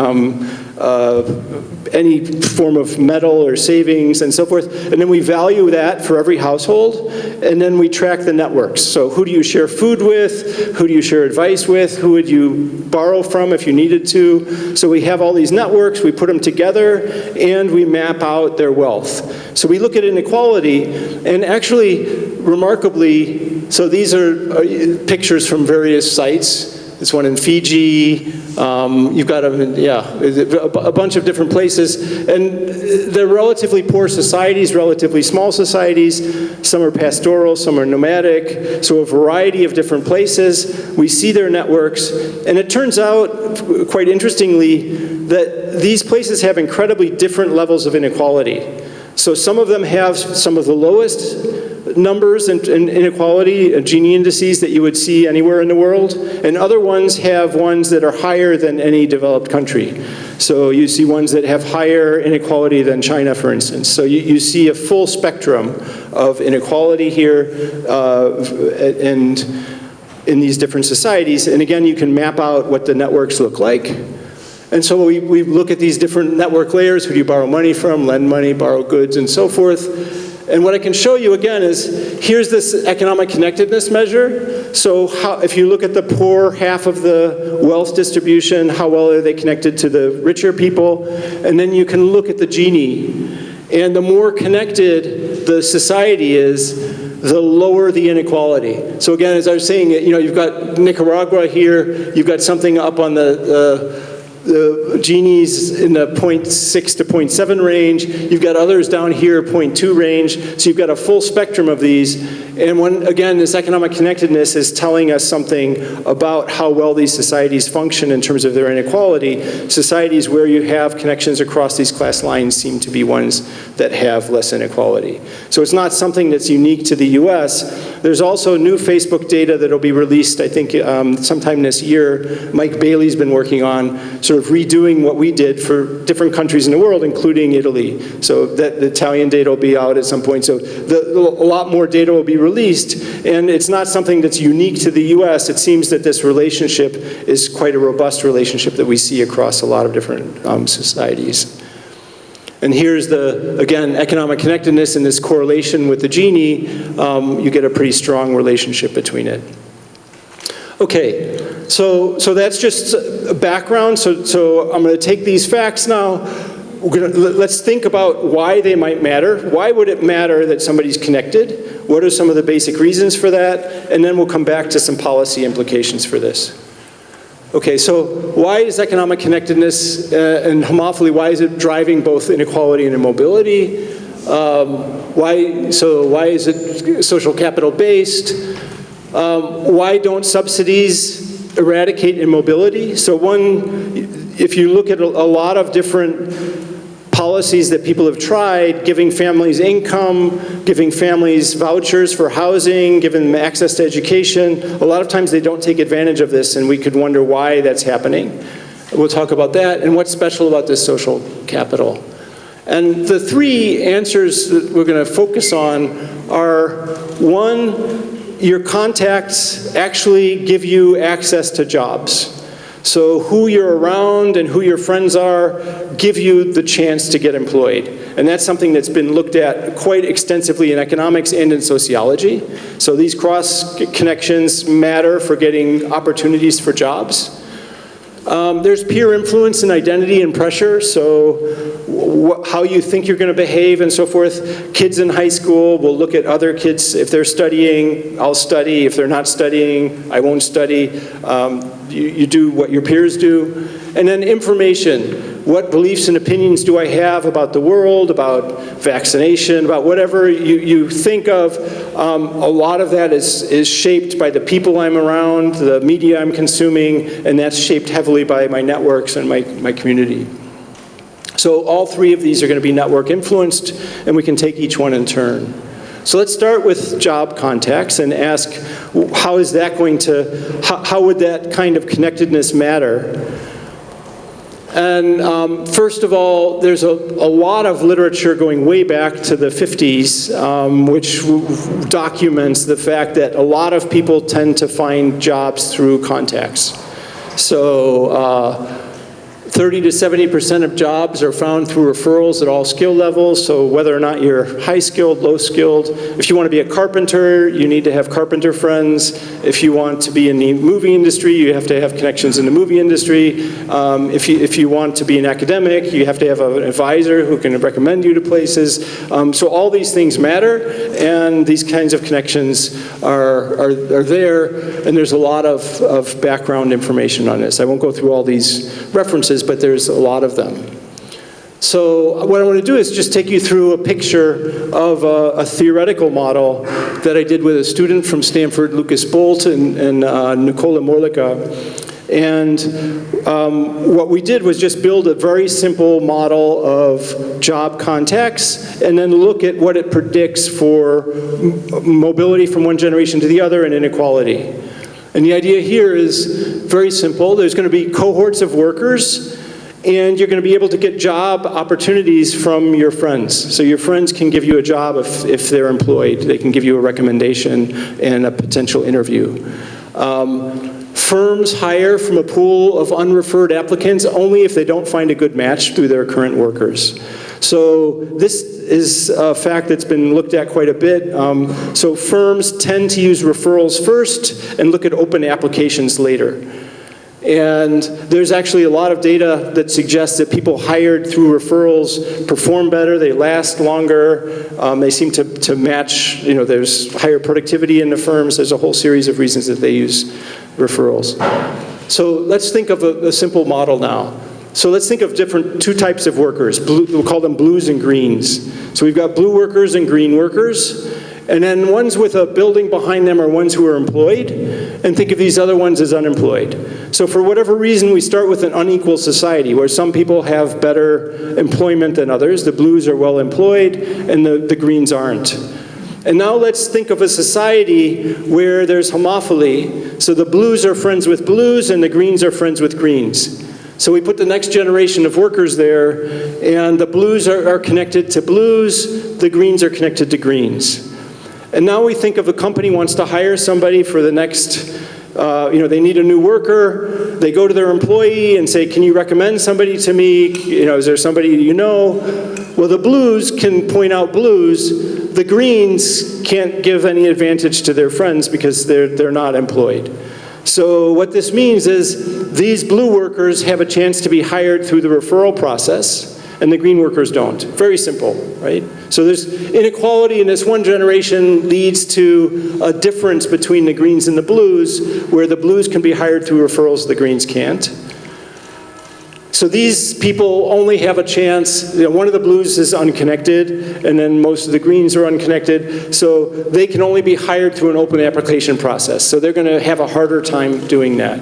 form of metal or savings and so forth? And then we value that for every household, and then we track the networks. So who do you share food with? Who do you share advice with? Who would you borrow from if you needed to? So we have all these networks, we put them together, and we map out their wealth. So we look at inequality, and actually, remarkably, so these are pictures from various sites. This one in Fiji, you've got a bunch of different places, and they're relatively poor societies, relatively small societies. Some are pastoral, some are nomadic, so a variety of different places. We see their networks, and it turns out, quite interestingly, that these places have incredibly different levels of inequality. So some of them have some of the lowest numbers and inequality, Gini indices that you would see anywhere in the world, and other ones have ones that are higher than any developed country. So you see ones that have higher inequality than China, for instance. So you see a full spectrum of inequality here, and in these different societies. And again, you can map out what the networks look like. And so we look at these different network layers. Who do you borrow money from, lend money, borrow goods, and so forth. And what I can show you again is, here's this economic connectedness measure. So if you look at the poor half of the wealth distribution, how well are they connected to the richer people? And then you can look at the Gini. And the more connected the society is, the lower the inequality. So again, as I was saying, you've got Nicaragua here, you've got something up on the Gini's in the 0.6 to 0.7 range. You've got others down here, 0.2 range. So you've got a full spectrum of these. And again, this economic connectedness is telling us something about how well these societies function in terms of their inequality. Societies where you have connections across these class lines seem to be ones that have less inequality. So it's not something that's unique to the US. There's also new Facebook data that'll be released, I think, sometime this year. Mike Bailey's been working on sort of redoing what we did for different countries in the world, including Italy. So that the Italian data will be out at some point. So a lot more data will be released, and it's not something that's unique to the US. It seems that this relationship is quite a robust relationship that we see across a lot of different societies. And here's again, economic connectedness and this correlation with the Gini. You get a pretty strong relationship between it. Okay, so that's just a background. So I'm going to take these facts now. Let's think about why they might matter. Why would it matter that somebody's connected? What are some of the basic reasons for that? And then we'll come back to some policy implications for this. Okay, so why is economic connectedness and homophily, why is it driving both inequality and immobility? Why is it social capital based? Why don't subsidies eradicate immobility? So if you look at a lot of different policies that people have tried, giving families income, giving families vouchers for housing, giving them access to education, a lot of times they don't take advantage of this, and we could wonder why that's happening. We'll talk about that, and what's special about this social capital. And the three answers that we're going to focus on are, one, your contacts actually give you access to jobs. So who you're around and who your friends are give you the chance to get employed. And that's something that's been looked at quite extensively in economics and in sociology. So these cross connections matter for getting opportunities for jobs. There's peer influence and identity and pressure, so how you think you're going to behave and so forth. Kids in high school will look at other kids. If they're studying, I'll study. If they're not studying, I won't study. You do what your peers do. And then information. What beliefs and opinions do I have about the world, about vaccination, about whatever you think of? A lot of that is shaped by the people I'm around, the media I'm consuming, and that's shaped heavily by my networks and my community. So all three of these are going to be network influenced, and we can take each one in turn. So let's start with job contacts and ask, how is that going to, how would that kind of connectedness matter? And first of all, there's a lot of literature going way back to the 50s, which documents the fact that a lot of people tend to find jobs through contacts. So 30 to 70% of jobs are found through referrals at all skill levels, so whether or not you're high-skilled, low-skilled. If you want to be a carpenter, you need to have carpenter friends. If you want to be in the movie industry, you have to have connections in the movie industry. If you want to be an academic, you have to have an advisor who can recommend you to places. So all these things matter, and these kinds of connections are there, and there's a lot of background information on this. I won't go through all these references, but there's a lot of them. So what I want to do is just take you through a picture of a theoretical model that I did with a student from Stanford, Lucas Bolt, and Nicola Morlica. And what we did was just build a very simple model of job contacts and then look at what it predicts for mobility from one generation to the other and inequality. And the idea here is very simple. There's going to be cohorts of workers, and you're going to be able to get job opportunities from your friends. So your friends can give you a job if they're employed. They can give you a recommendation and a potential interview. Firms hire from a pool of unreferred applicants only if they don't find a good match through their current workers. So this is a fact that's been looked at quite a bit. So firms tend to use referrals first and look at open applications later. And there's actually a lot of data that suggests that people hired through referrals perform better, they last longer, they seem to match, there's higher productivity in the firms. There's a whole series of reasons that they use referrals. So let's think of a simple model now. So let's think of two types of workers. We'll call them blues and greens. So we've got blue workers and green workers. And then ones with a building behind them are ones who are employed, and think of these other ones as unemployed. So for whatever reason, we start with an unequal society where some people have better employment than others. The blues are well employed, and the greens aren't. And now let's think of a society where there's homophily. So the blues are friends with blues, and the greens are friends with greens. So we put the next generation of workers there, and the blues are connected to blues, the greens are connected to greens. And now we think of a company wants to hire somebody for the next, they need a new worker. They go to their employee and say, can you recommend somebody to me? Is there somebody you know? Well, the blues can point out blues. The greens can't give any advantage to their friends because they're not employed. So what this means is these blue workers have a chance to be hired through the referral process, and the green workers don't. Very simple, right? So there's inequality in this one generation leads to a difference between the greens and the blues, where the blues can be hired through referrals, the greens can't. So these people only have a chance, one of the blues is unconnected, and then most of the greens are unconnected, so they can only be hired through an open application process. So they're going to have a harder time doing that.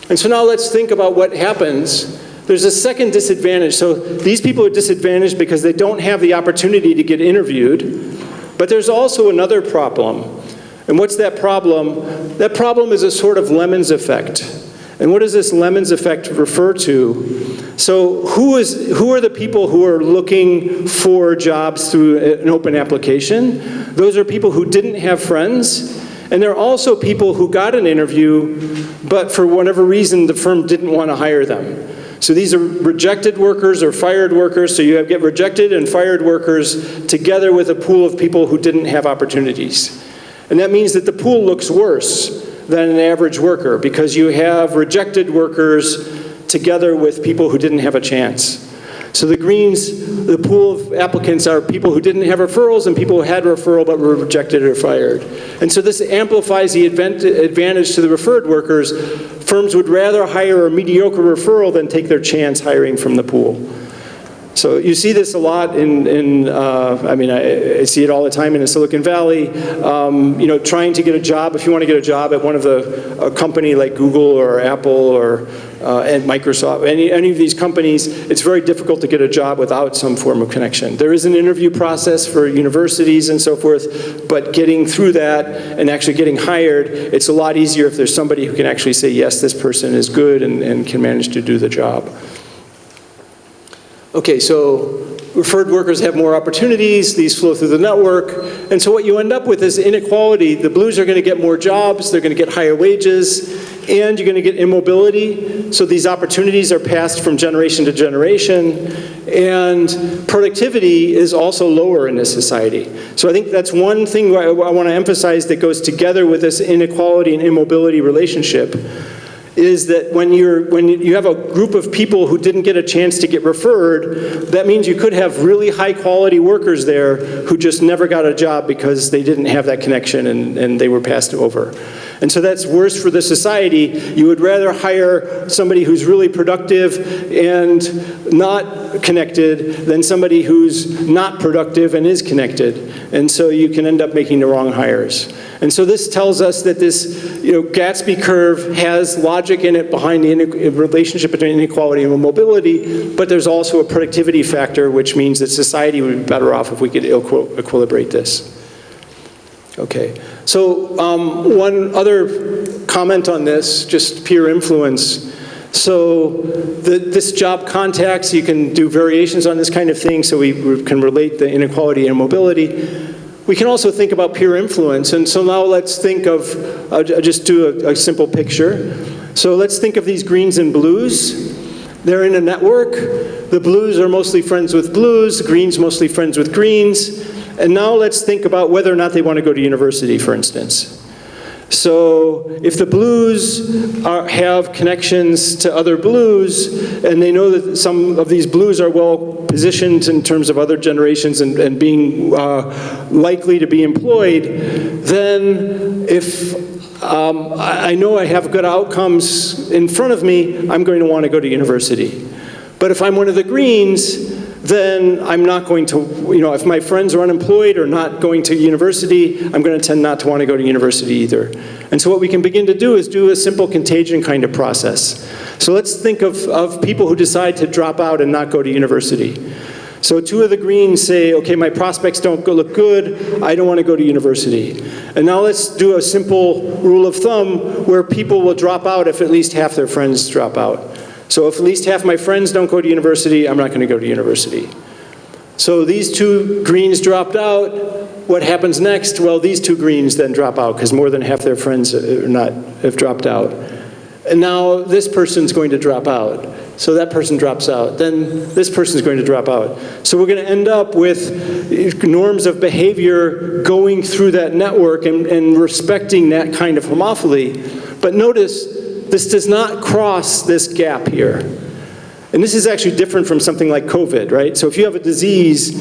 And so now let's think about what happens. There's a second disadvantage. So these people are disadvantaged because they don't have the opportunity to get interviewed, but there's also another problem. And what's that problem? That problem is a sort of Lemons effect. And what does this Lemons effect refer to? So who are the people who are looking for jobs through an open application? Those are people who didn't have friends, and there are also people who got an interview, but for whatever reason the firm didn't want to hire them. So these are rejected workers or fired workers, so you get rejected and fired workers together with a pool of people who didn't have opportunities. And that means that the pool looks worse than an average worker because you have rejected workers together with people who didn't have a chance. So the greens, the pool of applicants are people who didn't have referrals and people who had referral but were rejected or fired. And so this amplifies the advantage to the referred workers. Firms would rather hire a mediocre referral than take their chance hiring from the pool. So you see this a lot I see it all the time in the Silicon Valley, trying to get a job. If you want to get a job at one of a company like Google or Apple or at Microsoft, any of these companies, it's very difficult to get a job without some form of connection. There is an interview process for universities and so forth, but getting through that and actually getting hired, it's a lot easier if there's somebody who can actually say, yes, this person is good and can manage to do the job. Okay, so referred workers have more opportunities, these flow through the network, and so what you end up with is inequality. The blues are going to get more jobs, they're going to get higher wages, and you're going to get immobility, so these opportunities are passed from generation to generation, and productivity is also lower in this society. So I think that's one thing I want to emphasize that goes together with this inequality and immobility relationship, is that when you have a group of people who didn't get a chance to get referred, that means you could have really high quality workers there who just never got a job because they didn't have that connection and they were passed over. And so that's worse for the society. You would rather hire somebody who's really productive and not connected than somebody who's not productive and is connected. And so you can end up making the wrong hires. And so this tells us that this Gatsby curve has logic in it behind the relationship between inequality and mobility, but there's also a productivity factor, which means that society would be better off if we could equilibrate this. Okay, so one other comment on this, just peer influence. So this job contacts, you can do variations on this kind of thing, so we can relate the inequality and mobility. We can also think about peer influence, and so now let's think of, I'll just do a simple picture. So let's think of these greens and blues. They're in a network. The blues are mostly friends with blues, the greens mostly friends with greens. And now let's think about whether or not they want to go to university, for instance. So if the blues have connections to other blues, and they know that some of these blues are well positioned in terms of other generations and being likely to be employed, then if I know I have good outcomes in front of me, I'm going to want to go to university. But if I'm one of the greens, then I'm not going to, if my friends are unemployed or not going to university, I'm going to tend not to want to go to university either. And so what we can begin to do is do a simple contagion kind of process. So let's think of people who decide to drop out and not go to university. So two of the greens say, okay, my prospects don't look good, I don't want to go to university. And now let's do a simple rule of thumb where people will drop out if at least half their friends drop out. So if at least half my friends don't go to university, I'm not going to go to university. So these two greens dropped out. What happens next? Well, these two greens then drop out because more than half their friends have dropped out. And now this person's going to drop out. So that person drops out. Then this person's going to drop out. So we're going to end up with norms of behavior going through that network and respecting that kind of homophily. But notice, this does not cross this gap here. And this is actually different from something like COVID, right? So if you have a disease,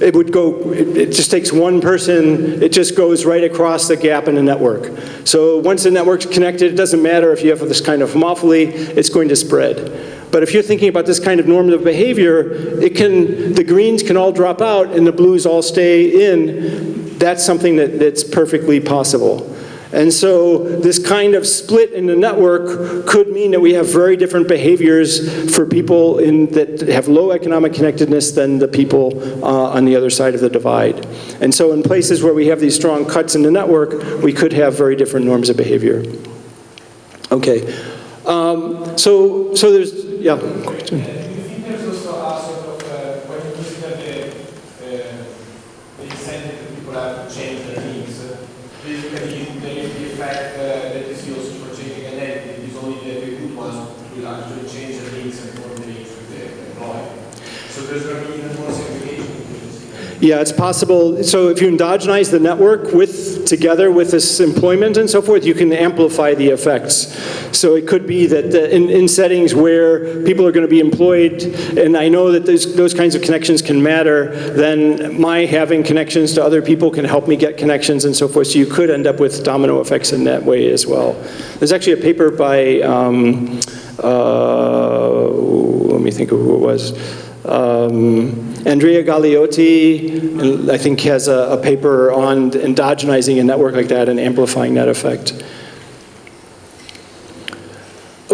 it just takes one person, it just goes right across the gap in the network. So once the network's connected, it doesn't matter if you have this kind of homophily, it's going to spread. But if you're thinking about this kind of normative behavior, the greens can all drop out and the blues all stay in. That's something that's perfectly possible. And so this kind of split in the network could mean that we have very different behaviors for people that have low economic connectedness than the people on the other side of the divide. And so in places where we have these strong cuts in the network, we could have very different norms of behavior. Okay, so there's, yeah. Do you think there's also a sort of, when you consider the incentive that people have to change their needs, basically there is the effect that you see also for changing identity, it is only the good ones who will actually change their needs and form the needs with the employer. So there's going to be even more segregation. Yeah, it's possible. So if you endogenize the network together with this employment and so forth, you can amplify the effects. So it could be that in settings where people are going to be employed, and I know that those kinds of connections can matter, then my having connections to other people can help me get connections and so forth. So you could end up with domino effects in that way as well. There's actually a paper by, let me think of who it was. Andrea Galliotti, I think, has a paper on endogenizing a network like that and amplifying that effect.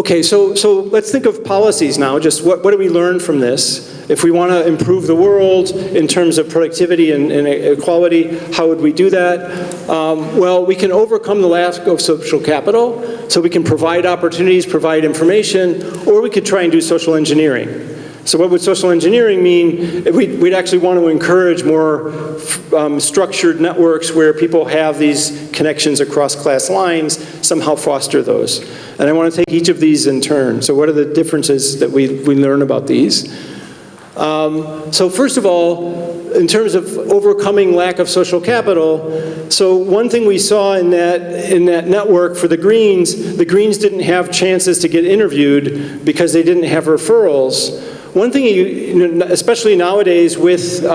Okay, so let's think of policies now. Just what do we learn from this? If we want to improve the world in terms of productivity and equality, how would we do that? Well, we can overcome the lack of social capital, so we can provide opportunities, provide information, or we could try and do social engineering. So what would social engineering mean? We'd actually want to encourage more structured networks where people have these connections across class lines, somehow foster those. And I want to take each of these in turn. So what are the differences that we learn about these? So first of all, in terms of overcoming lack of social capital, so one thing we saw in that network for the Greens didn't have chances to get interviewed because they didn't have referrals. One thing, especially nowadays with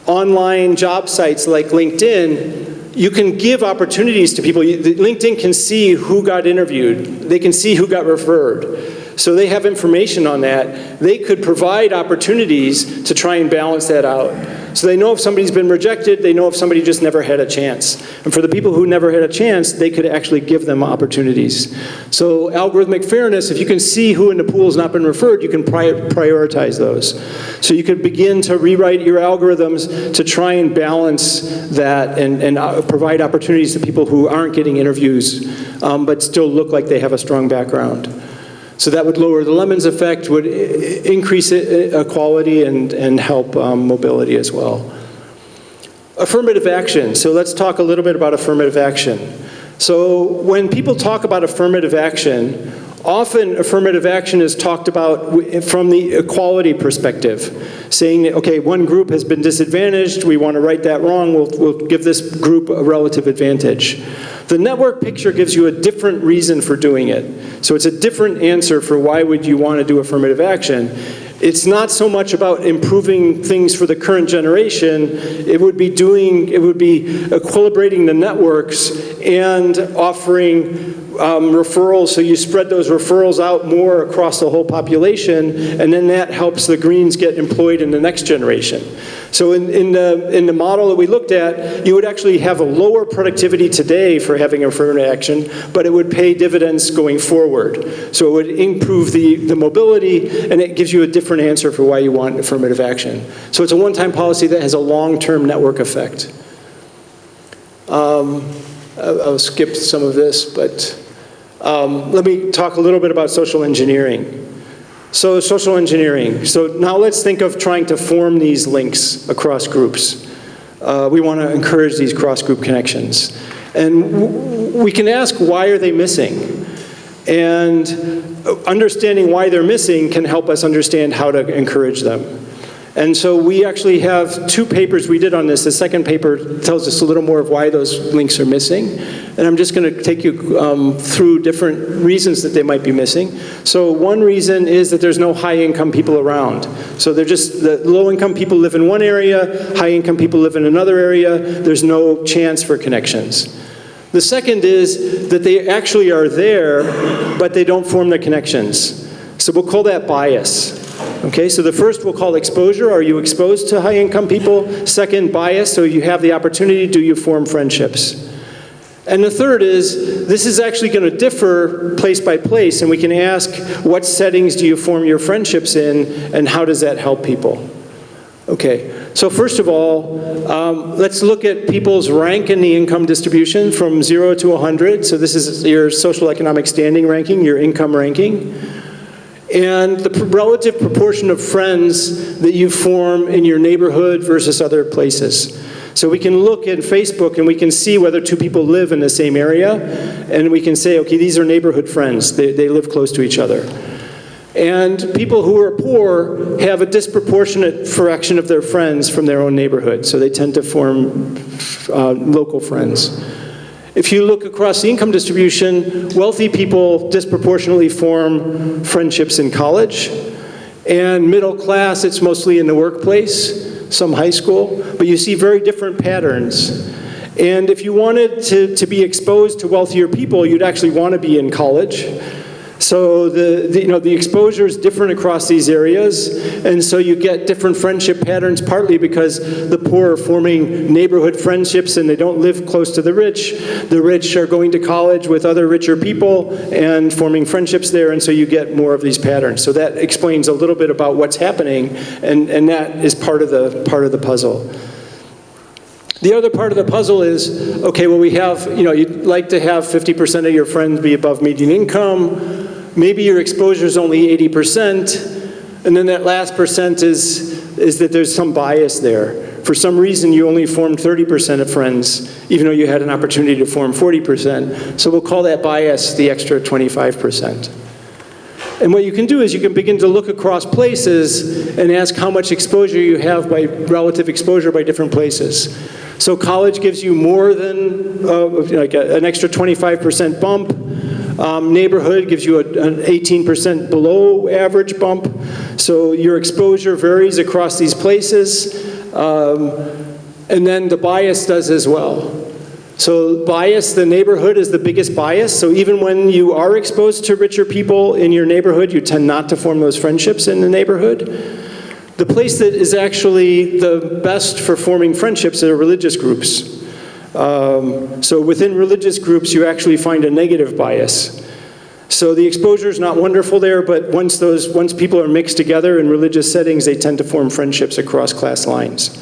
online job sites like LinkedIn, you can give opportunities to people. LinkedIn can see who got interviewed. They can see who got referred. So they have information on that. They could provide opportunities to try and balance that out. So they know if somebody's been rejected, they know if somebody just never had a chance. And for the people who never had a chance, they could actually give them opportunities. So algorithmic fairness, if you can see who in the pool has not been referred, you can prioritize those. So you could begin to rewrite your algorithms to try and balance that and provide opportunities to people who aren't getting interviews, but still look like they have a strong background. So that would lower the Lemons effect, would increase equality and help mobility as well. Affirmative action. So let's talk a little bit about affirmative action. So when people talk about affirmative action, often affirmative action is talked about from the equality perspective, saying, okay, one group has been disadvantaged, we want to right that wrong, we'll give this group a relative advantage. The network picture gives you a different reason for doing it. So it's a different answer for why would you want to do affirmative action. It's not so much about improving things for the current generation. It would be equilibrating the networks and offering referrals, so you spread those referrals out more across the whole population, and then that helps the Greens get employed in the next generation. So in the model that we looked at, you would actually have a lower productivity today for having affirmative action, but it would pay dividends going forward. So it would improve the mobility, and it gives you a different answer for why you want affirmative action. So it's a one-time policy that has a long-term network effect. I'll skip some of this, but let me talk a little bit about social engineering. So social engineering. So now let's think of trying to form these links across groups. We want to encourage these cross-group connections. And we can ask, why are they missing? And understanding why they're missing can help us understand how to encourage them. And so we actually have two papers we did on this. The second paper tells us a little more of why those links are missing. And I'm just going to take you through different reasons that they might be missing. So one reason is that there's no high-income people around. So they're just, the low-income people live in one area, high-income people live in another area. There's no chance for connections. The second is that they actually are there, but they don't form the connections. So we'll call that bias. Okay, so the first we'll call exposure. Are you exposed to high-income people? Second, bias. So you have the opportunity. Do you form friendships? And the third is, this is actually going to differ place by place, and we can ask, what settings do you form your friendships in, and how does that help people? Okay, so first of all, let's look at people's rank in the income distribution from 0 to 100. So this is your social economic standing ranking, your income ranking. And the relative proportion of friends that you form in your neighborhood versus other places. So we can look at Facebook and we can see whether two people live in the same area, and we can say, okay, these are neighborhood friends. They live close to each other. And people who are poor have a disproportionate fraction of their friends from their own neighborhood, so they tend to form local friends. If you look across the income distribution, wealthy people disproportionately form friendships in college, and middle class, it's mostly in the workplace, some high school, but you see very different patterns. And if you wanted to be exposed to wealthier people, you'd actually want to be in college. So the exposure is different across these areas, and so you get different friendship patterns, partly because the poor are forming neighborhood friendships and they don't live close to the rich. The rich are going to college with other richer people and forming friendships there, and so you get more of these patterns. So that explains a little bit about what's happening, and that is part of the puzzle. The other part of the puzzle is, okay, well, we have, you'd like to have 50% of your friends be above median income. Maybe your exposure is only 80%, and then that last percent is that there's some bias there. For some reason, you only formed 30% of friends, even though you had an opportunity to form 40%. So we'll call that bias the extra 25%. And what you can do is you can begin to look across places and ask how much exposure you have by relative exposure by different places. So college gives you more than like an extra 25% bump. Neighborhood gives you an 18% below average bump. So your exposure varies across these places. And then the bias does as well. So bias, the neighborhood is the biggest bias. So even when you are exposed to richer people in your neighborhood, you tend not to form those friendships in the neighborhood. The place that is actually the best for forming friendships are religious groups. So within religious groups, you actually find a negative bias. So the exposure is not wonderful there, but once people are mixed together in religious settings, they tend to form friendships across class lines.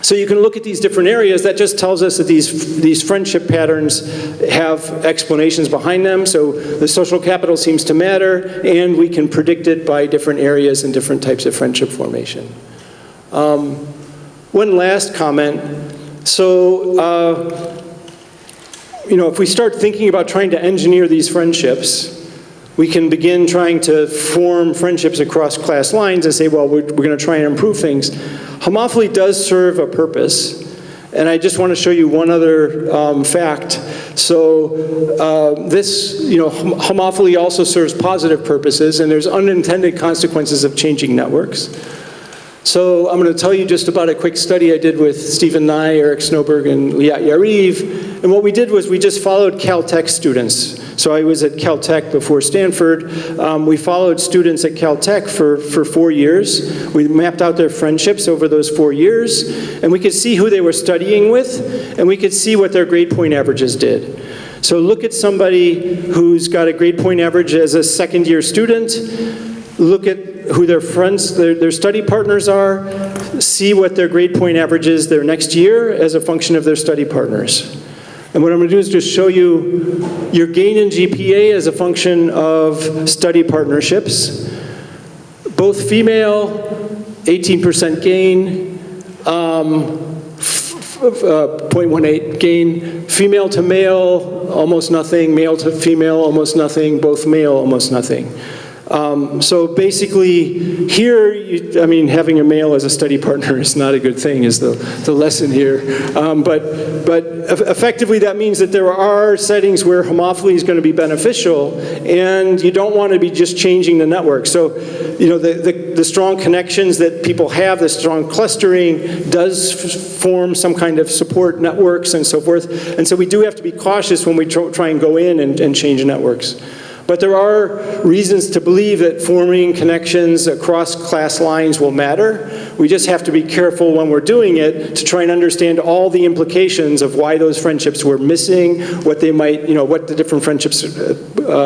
So you can look at these different areas. That just tells us that these friendship patterns have explanations behind them. So the social capital seems to matter, and we can predict it by different areas and different types of friendship formation. One last comment. So, if we start thinking about trying to engineer these friendships, we can begin trying to form friendships across class lines and say, well, we're going to try and improve things. Homophily does serve a purpose, and I just want to show you one other fact. So homophily also serves positive purposes, and there's unintended consequences of changing networks. So I'm going to tell you just about a quick study I did with Stephen Nye, Eric Snowberg, and Liat Yariv. And what we did was we just followed Caltech students. So I was at Caltech before Stanford. We followed students at Caltech for 4 years. We mapped out their friendships over those 4 years. And we could see who they were studying with, and we could see what their grade point averages did. So look at somebody who's got a grade point average as a second-year student. Look at who their friends, their study partners are, see what their grade point average is their next year as a function of their study partners. And what I'm going to do is just show you your gain in GPA as a function of study partnerships. Both female, 18% gain, 0.18 gain. Female to male, almost nothing. Male to female, almost nothing. Both male, almost nothing. So basically, here, having a male as a study partner is not a good thing, is the lesson here. But effectively, that means that there are settings where homophily is going to be beneficial, and you don't want to be just changing the network. So, the strong connections that people have, the strong clustering, does form some kind of support networks and so forth. And so we do have to be cautious when we try and go in and change networks. But there are reasons to believe that forming connections across class lines will matter. We just have to be careful when we're doing it to try and understand all the implications of why those friendships were missing, what they might, what the different friendships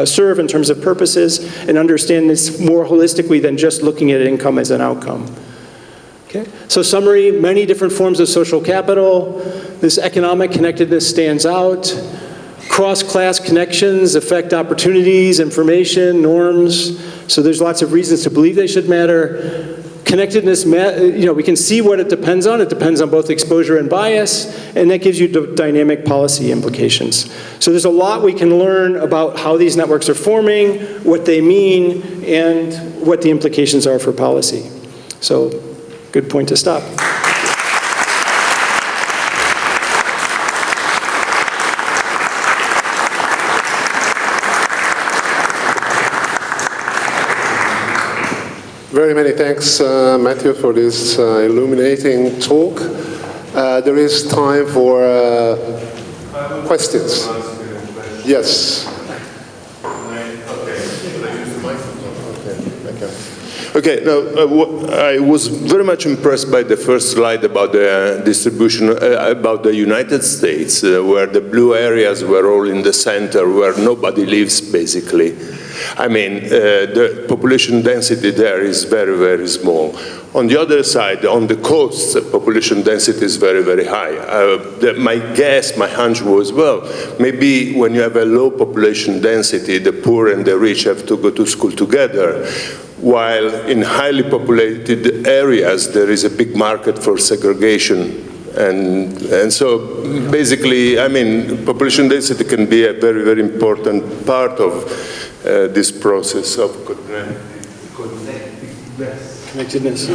serve in terms of purposes, and understand this more holistically than just looking at income as an outcome. Okay? So summary, many different forms of social capital. This economic connectedness stands out. Cross-class connections affect opportunities, information, norms. So there's lots of reasons to believe they should matter. Connectedness, we can see what it depends on. It depends on both exposure and bias, and that gives you dynamic policy implications. So there's a lot we can learn about how these networks are forming, what they mean, and what the implications are for policy. So, good point to stop. Very many thanks, Matthew, for this illuminating talk. There is time for questions. Yes. My Okay, now I was very much impressed by the first slide about the distribution, about the United States, where the blue areas were all in the center, where nobody lives, basically. I mean, the population density there is very, very small. On the other side, on the coasts, the population density is very, very high. My guess, my hunch was, well, maybe when you have a low population density, the poor and the rich have to go to school together, while in highly populated areas, there is a big market for segregation. And so basically, I mean, population density can be a very, very important part of this process of Connectedness.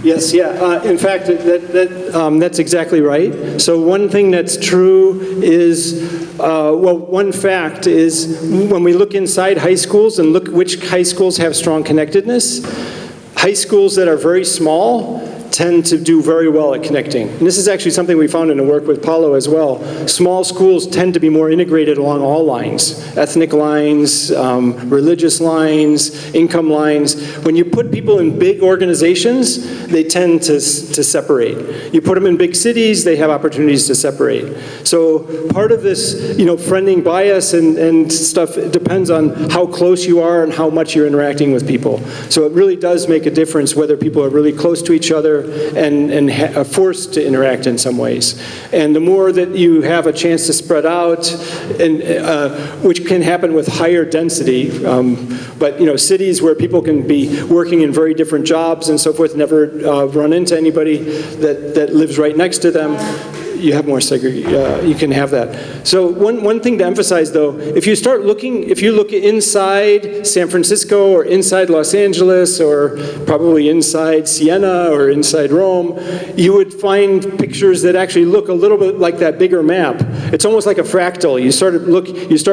Yes, yeah. In fact, that's exactly right. So one thing that's true is, well, one fact is when we look inside high schools and look which high schools have strong connectedness, high schools that are very small tend to do very well at connecting. And this is actually something we found in the work with Paulo as well. Small schools tend to be more integrated along all lines, ethnic lines, religious lines, income lines. When you put people in big organizations, they tend to separate. You put them in big cities, they have opportunities to separate. So part of this, friending bias and stuff depends on how close you are and how much you're interacting with people. So it really does make a difference whether people are really close to each other and are forced to interact in some ways. And the more that you have a chance to spread out, and which can happen with higher density, but cities where people can be working in very different jobs and so forth, never run into anybody that lives right next to them, you have more segregation, you can have that. So one thing to emphasize though, if you look inside San Francisco or inside Los Angeles or probably inside Siena or inside Rome, you would find pictures that actually look a little bit like that bigger map. It's almost like a fractal. You start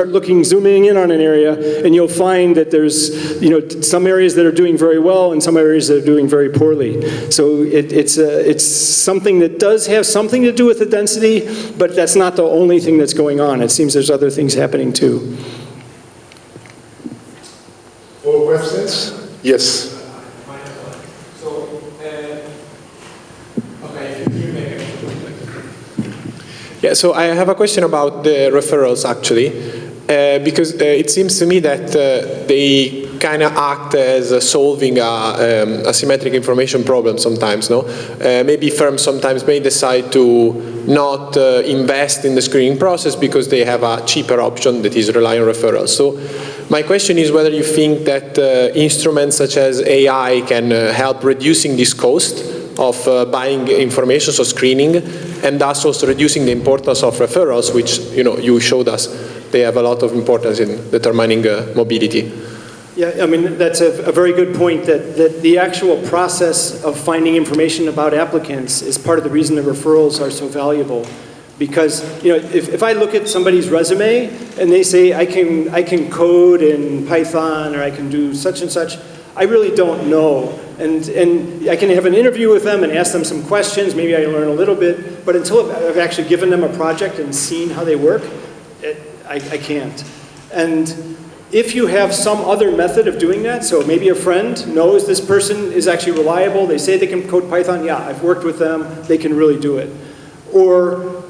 looking, zooming in on an area, and you'll find that there's some areas that are doing very well and some areas that are doing very poorly. So it's something that does have something to do with the density, but that's not the only thing that's going on. It seems there's other things happening too. More questions? Yes. So, okay, if you make it. Yeah, so I have a question about the referrals actually, because it seems to me that they kind of act as solving a asymmetric information problem sometimes, no? Maybe firms sometimes may decide to not invest in the screening process because they have a cheaper option that is rely on referrals. So my question is whether you think that instruments such as AI can help reducing this cost of buying information, so screening, and thus also reducing the importance of referrals, which you showed us they have a lot of importance in determining mobility. Yeah, I mean, that's a very good point, that the actual process of finding information about applicants is part of the reason the referrals are so valuable. Because if I look at somebody's resume and they say, I can code in Python or I can do such and such, I really don't know. And I can have an interview with them and ask them some questions, maybe I learn a little bit, but until I've actually given them a project and seen how they work, I can't. And if you have some other method of doing that, so maybe a friend knows this person is actually reliable, they say they can code Python, yeah, I've worked with them, they can really do it. Or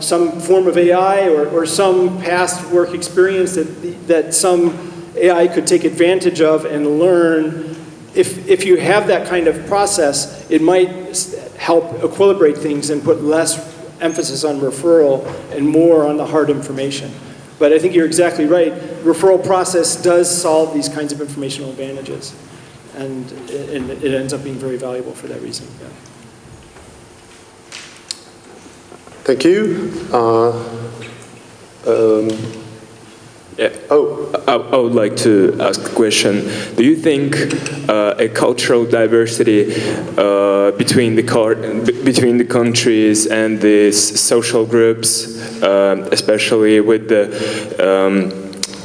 some form of AI or some past work experience that some AI could take advantage of and learn. If you have that kind of process, it might help equilibrate things and put less emphasis on referral and more on the hard information. But I think you're exactly right. Referral process does solve these kinds of informational advantages. And it ends up being very valuable for that reason. Yeah. Thank you. Yeah. I would like to ask a question. Do you think a cultural diversity between the countries and these social groups, especially with the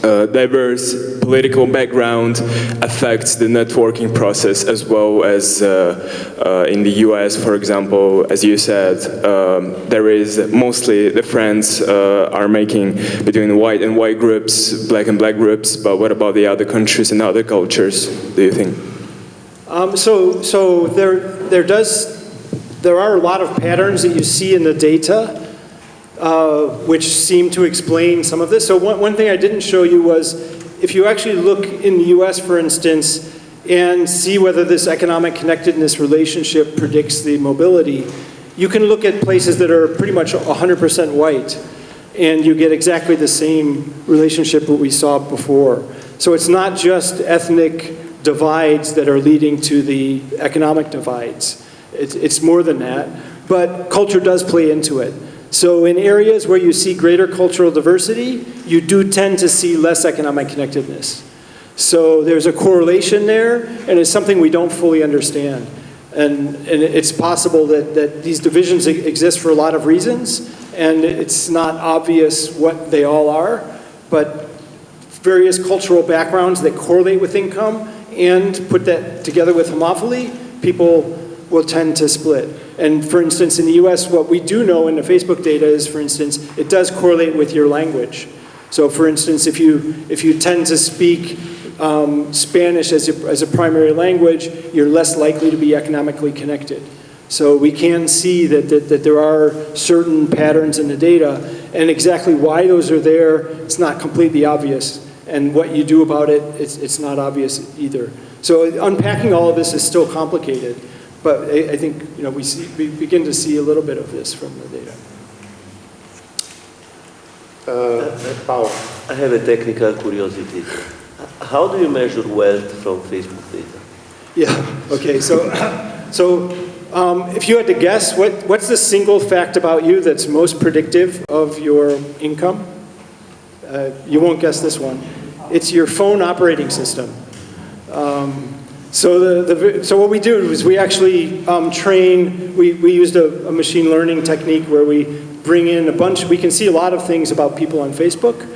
diverse political background affects the networking process, as well as in the US, for example, as you said, there is mostly the friends are making between white and white groups, black and black groups, but what about the other countries and other cultures, do you think? So there are a lot of patterns that you see in the data which seem to explain some of this. So one thing I didn't show you was, if you actually look in the US, for instance, and see whether this economic connectedness relationship predicts the mobility, you can look at places that are pretty much 100% white, and you get exactly the same relationship that we saw before. So it's not just ethnic divides that are leading to the economic divides. It's more than that, but culture does play into it. So in areas where you see greater cultural diversity, you do tend to see less economic connectedness. So there's a correlation there, and it's something we don't fully understand. And it's possible that these divisions exist for a lot of reasons, and it's not obvious what they all are, but various cultural backgrounds that correlate with income and put that together with homophily, people will tend to split. And for instance, in the US, what we do know in the Facebook data is, for instance, it does correlate with your language. So for instance, if you tend to speak Spanish as a primary language, you're less likely to be economically connected. So we can see that there are certain patterns in the data, and exactly why those are there, it's not completely obvious. And what you do about it, it's not obvious either. So unpacking all of this is still complicated. But I think we begin to see a little bit of this from the data. Paolo. I have a technical curiosity. How do you measure wealth from Facebook data? Yeah. Okay. So if you had to guess, what's the single fact about you that's most predictive of your income? You won't guess this one. It's your phone operating system. So what we do is we actually train, we used a machine learning technique where we bring in a bunch, we can see a lot of things about people on Facebook,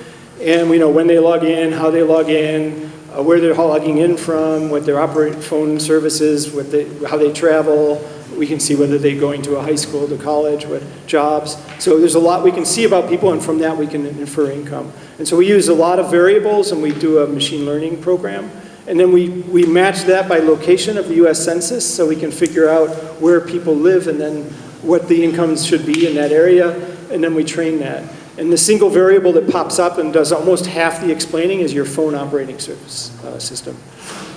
and we know when they log in, how they log in, where they're logging in from, what their phone services, how they travel. We can see whether they're going to a high school, to college, what jobs. So there's a lot we can see about people, and from that we can infer income. And so we use a lot of variables, and we do a machine learning program. And then we match that by location of the US Census, so we can figure out where people live and then what the incomes should be in that area, and then we train that. And the single variable that pops up and does almost half the explaining is your phone operating system.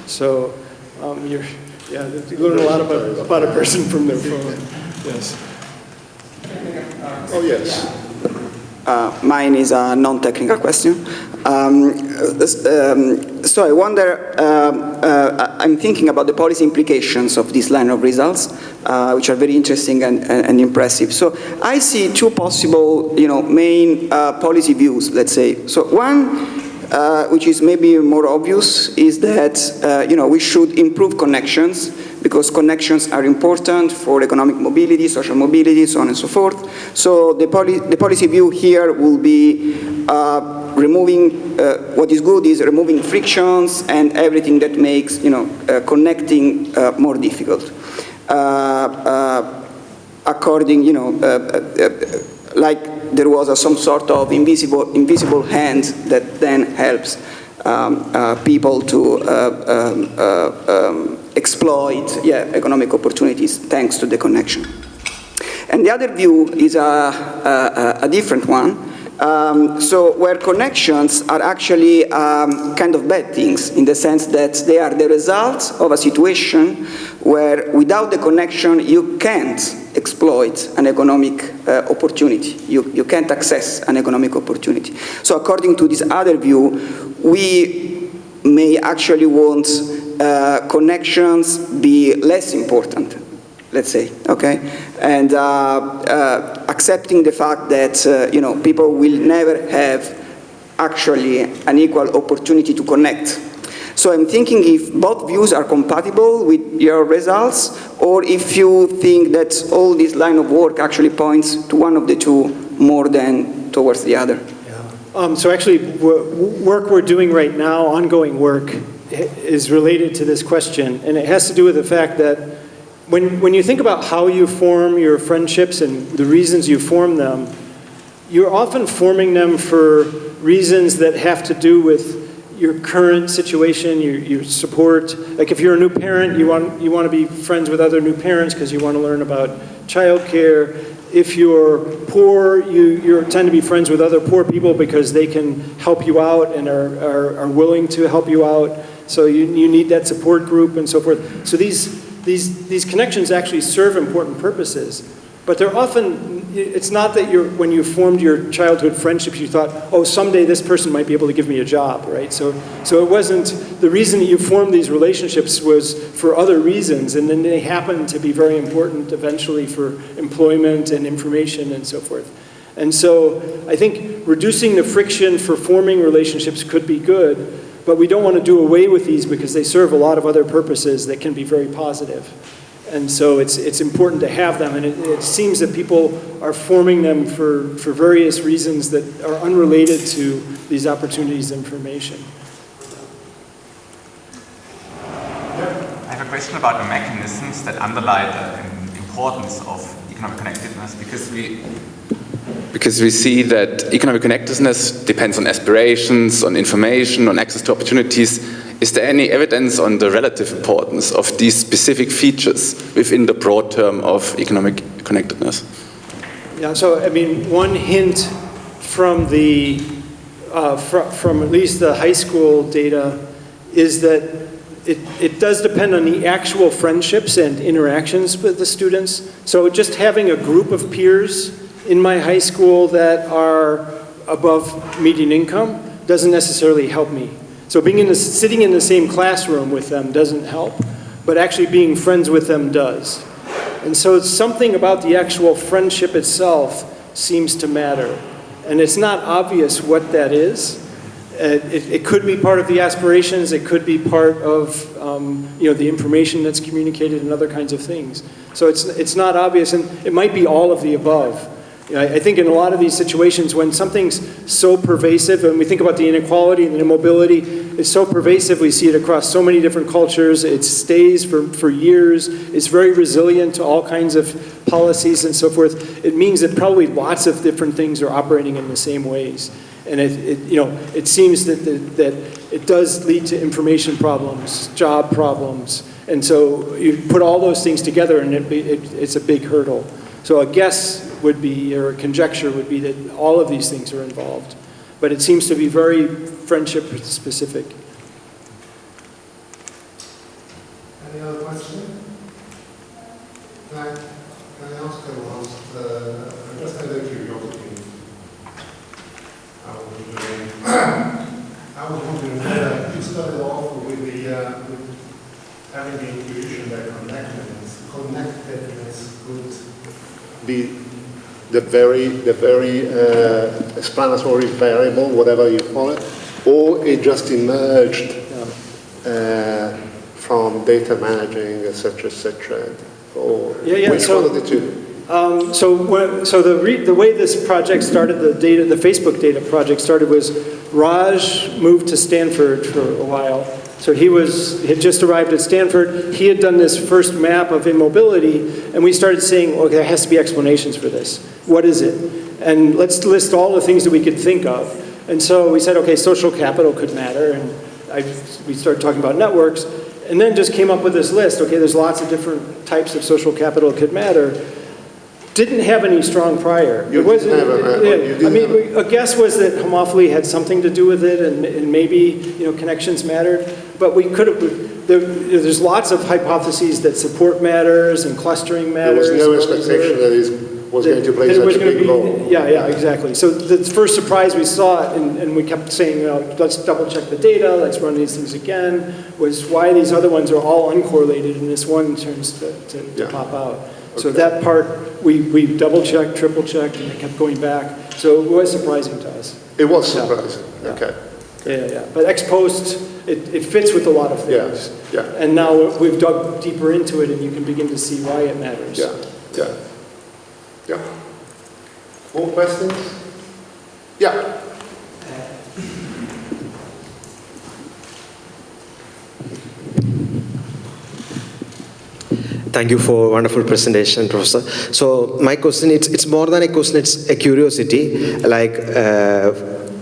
So you learn a lot about a person from their phone. Yes. Oh, yes. Mine is a non-technical question. So I wonder, I'm thinking about the policy implications of this line of results, which are very interesting and impressive. So I see two possible, main policy views, let's say. So one, which is maybe more obvious, is that, we should improve connections, because connections are important for economic mobility, social mobility, so on and so forth. So the policy view here will be removing, what is good is removing frictions and everything that makes, connecting more difficult. According, like there was some sort of invisible hand that then helps people to exploit economic opportunities thanks to the connection. And the other view is a different one. So where connections are actually kind of bad things, in the sense that they are the result of a situation where without the connection you can't exploit an economic opportunity. You can't access an economic opportunity. So according to this other view, we may actually want connections be less important, let's say, okay? And accepting the fact that, people will never have actually an equal opportunity to connect. So I'm thinking if both views are compatible with your results, or if you think that all this line of work actually points to one of the two more than towards the other. Yeah. So actually, work we're doing right now, ongoing work, is related to this question, and it has to do with the fact that when you think about how you form your friendships and the reasons you form them, you're often forming them for reasons that have to do with your current situation, your support. Like if you're a new parent, you want to be friends with other new parents because you want to learn about childcare. If you're poor, you tend to be friends with other poor people because they can help you out and are willing to help you out. So you need that support group and so forth. So these connections actually serve important purposes. But they're often, it's not that when you formed your childhood friendships, you thought, oh, someday this person might be able to give me a job, right? So it wasn't, the reason that you formed these relationships was for other reasons, and then they happen to be very important eventually for employment and information and so forth. And so I think reducing the friction for forming relationships could be good, but we don't want to do away with these because they serve a lot of other purposes that can be very positive. And so it's important to have them, and it seems that people are forming them for various reasons that are unrelated to these opportunities and information. I have a question about the mechanisms that underlie the importance of economic connectedness, because we see that economic connectedness depends on aspirations, on information, on access to opportunities. Is there any evidence on the relative importance of these specific features within the broad term of economic connectedness? Yeah, so I mean, one hint from from at least the high school data is that it does depend on the actual friendships and interactions with the students. So just having a group of peers in my high school that are above median income doesn't necessarily help me. So sitting in the same classroom with them doesn't help, but actually being friends with them does. And so it's something about the actual friendship itself seems to matter. And it's not obvious what that is. It could be part of the aspirations, it could be part of the information that's communicated and other kinds of things. So it's not obvious, and it might be all of the above. I think in a lot of these situations when something's so pervasive, and we think about the inequality and the immobility, it's so pervasive, we see it across so many different cultures, it stays for years, it's very resilient to all kinds of policies and so forth. It means that probably lots of different things are operating in the same ways. And it seems that it does lead to information problems, job problems, and so you put all those things together and it's a big hurdle. So a guess would be, or a conjecture would be that all of these things are involved. But it seems to be very friendship specific. Any other question? Can I ask you once, I just had a curiosity. I was wondering whether you started off with having the intuition that connectedness could be the very explanatory variable, whatever you call it, or it just emerged from data managing, etc., or which one of the two? So the way this project started, the Facebook data project started, was Raj moved to Stanford for a while. So he had just arrived at Stanford. He had done this first map of immobility, and we started saying, okay, there has to be explanations for this. What is it? And let's list all the things that we could think of. And so we said, okay, social capital could matter, and we started talking about networks, and then just came up with this list. Okay, there's lots of different types of social capital that could matter. Didn't have any strong prior. A guess was that homophily had something to do with it, and maybe connections mattered. But we could have. There's lots of hypotheses that support matters and clustering matters. There was no expectation that it was going to play such a big role. Yeah, exactly. So the first surprise we saw, and we kept saying, let's double check the data, let's run these things again, was why these other ones are all uncorrelated, and this one turns to pop out. Okay. So that part, we double-checked, triple-checked, and it kept going back. So it was surprising to us. It was surprising, okay. Yeah. But ex post, it fits with a lot of things. Yeah. And now we've dug deeper into it, and you can begin to see why it matters. Yeah. More questions? Yeah. Thank you for a wonderful presentation, Professor. So my question, it's more than a question, it's a curiosity. Like,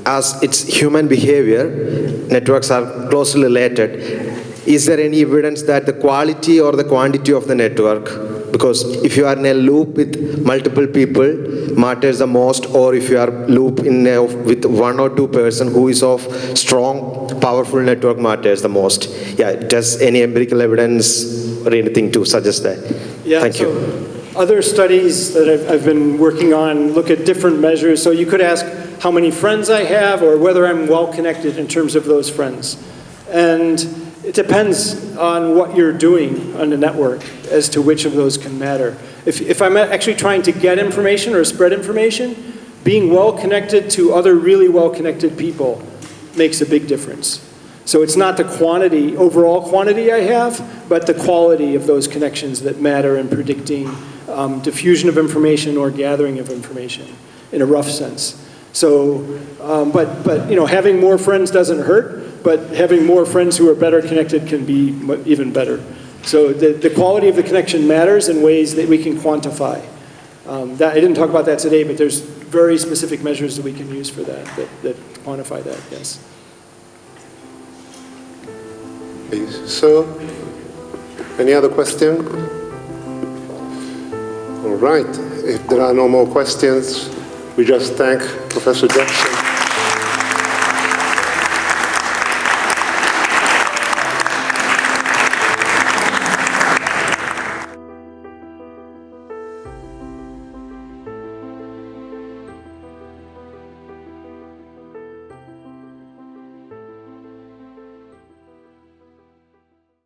as it's human behavior, networks are closely related. Is there any evidence that the quality or the quantity of the network, because if you are in a loop with multiple people, matters the most, or if you are loop with one or two person who is of strong, powerful network, matters the most? Yeah, does any empirical evidence or anything to suggest that? Yeah, Thank you. Other studies that I've been working on look at different measures. So you could ask how many friends I have or whether I'm well connected in terms of those friends. And it depends on what you're doing on the network as to which of those can matter. If I'm actually trying to get information or spread information, being well connected to other really well connected people makes a big difference. So it's not the quantity, overall quantity I have, but the quality of those connections that matter in predicting diffusion of information or gathering of information in a rough sense. So, but you know, having more friends doesn't hurt, but having more friends who are better connected can be even better. So the quality of the connection matters in ways that we can quantify. I didn't talk about that today, but there's very specific measures that we can use for that quantify that, yes. So, any other question? All right, if there are no more questions, we just thank Professor Jackson.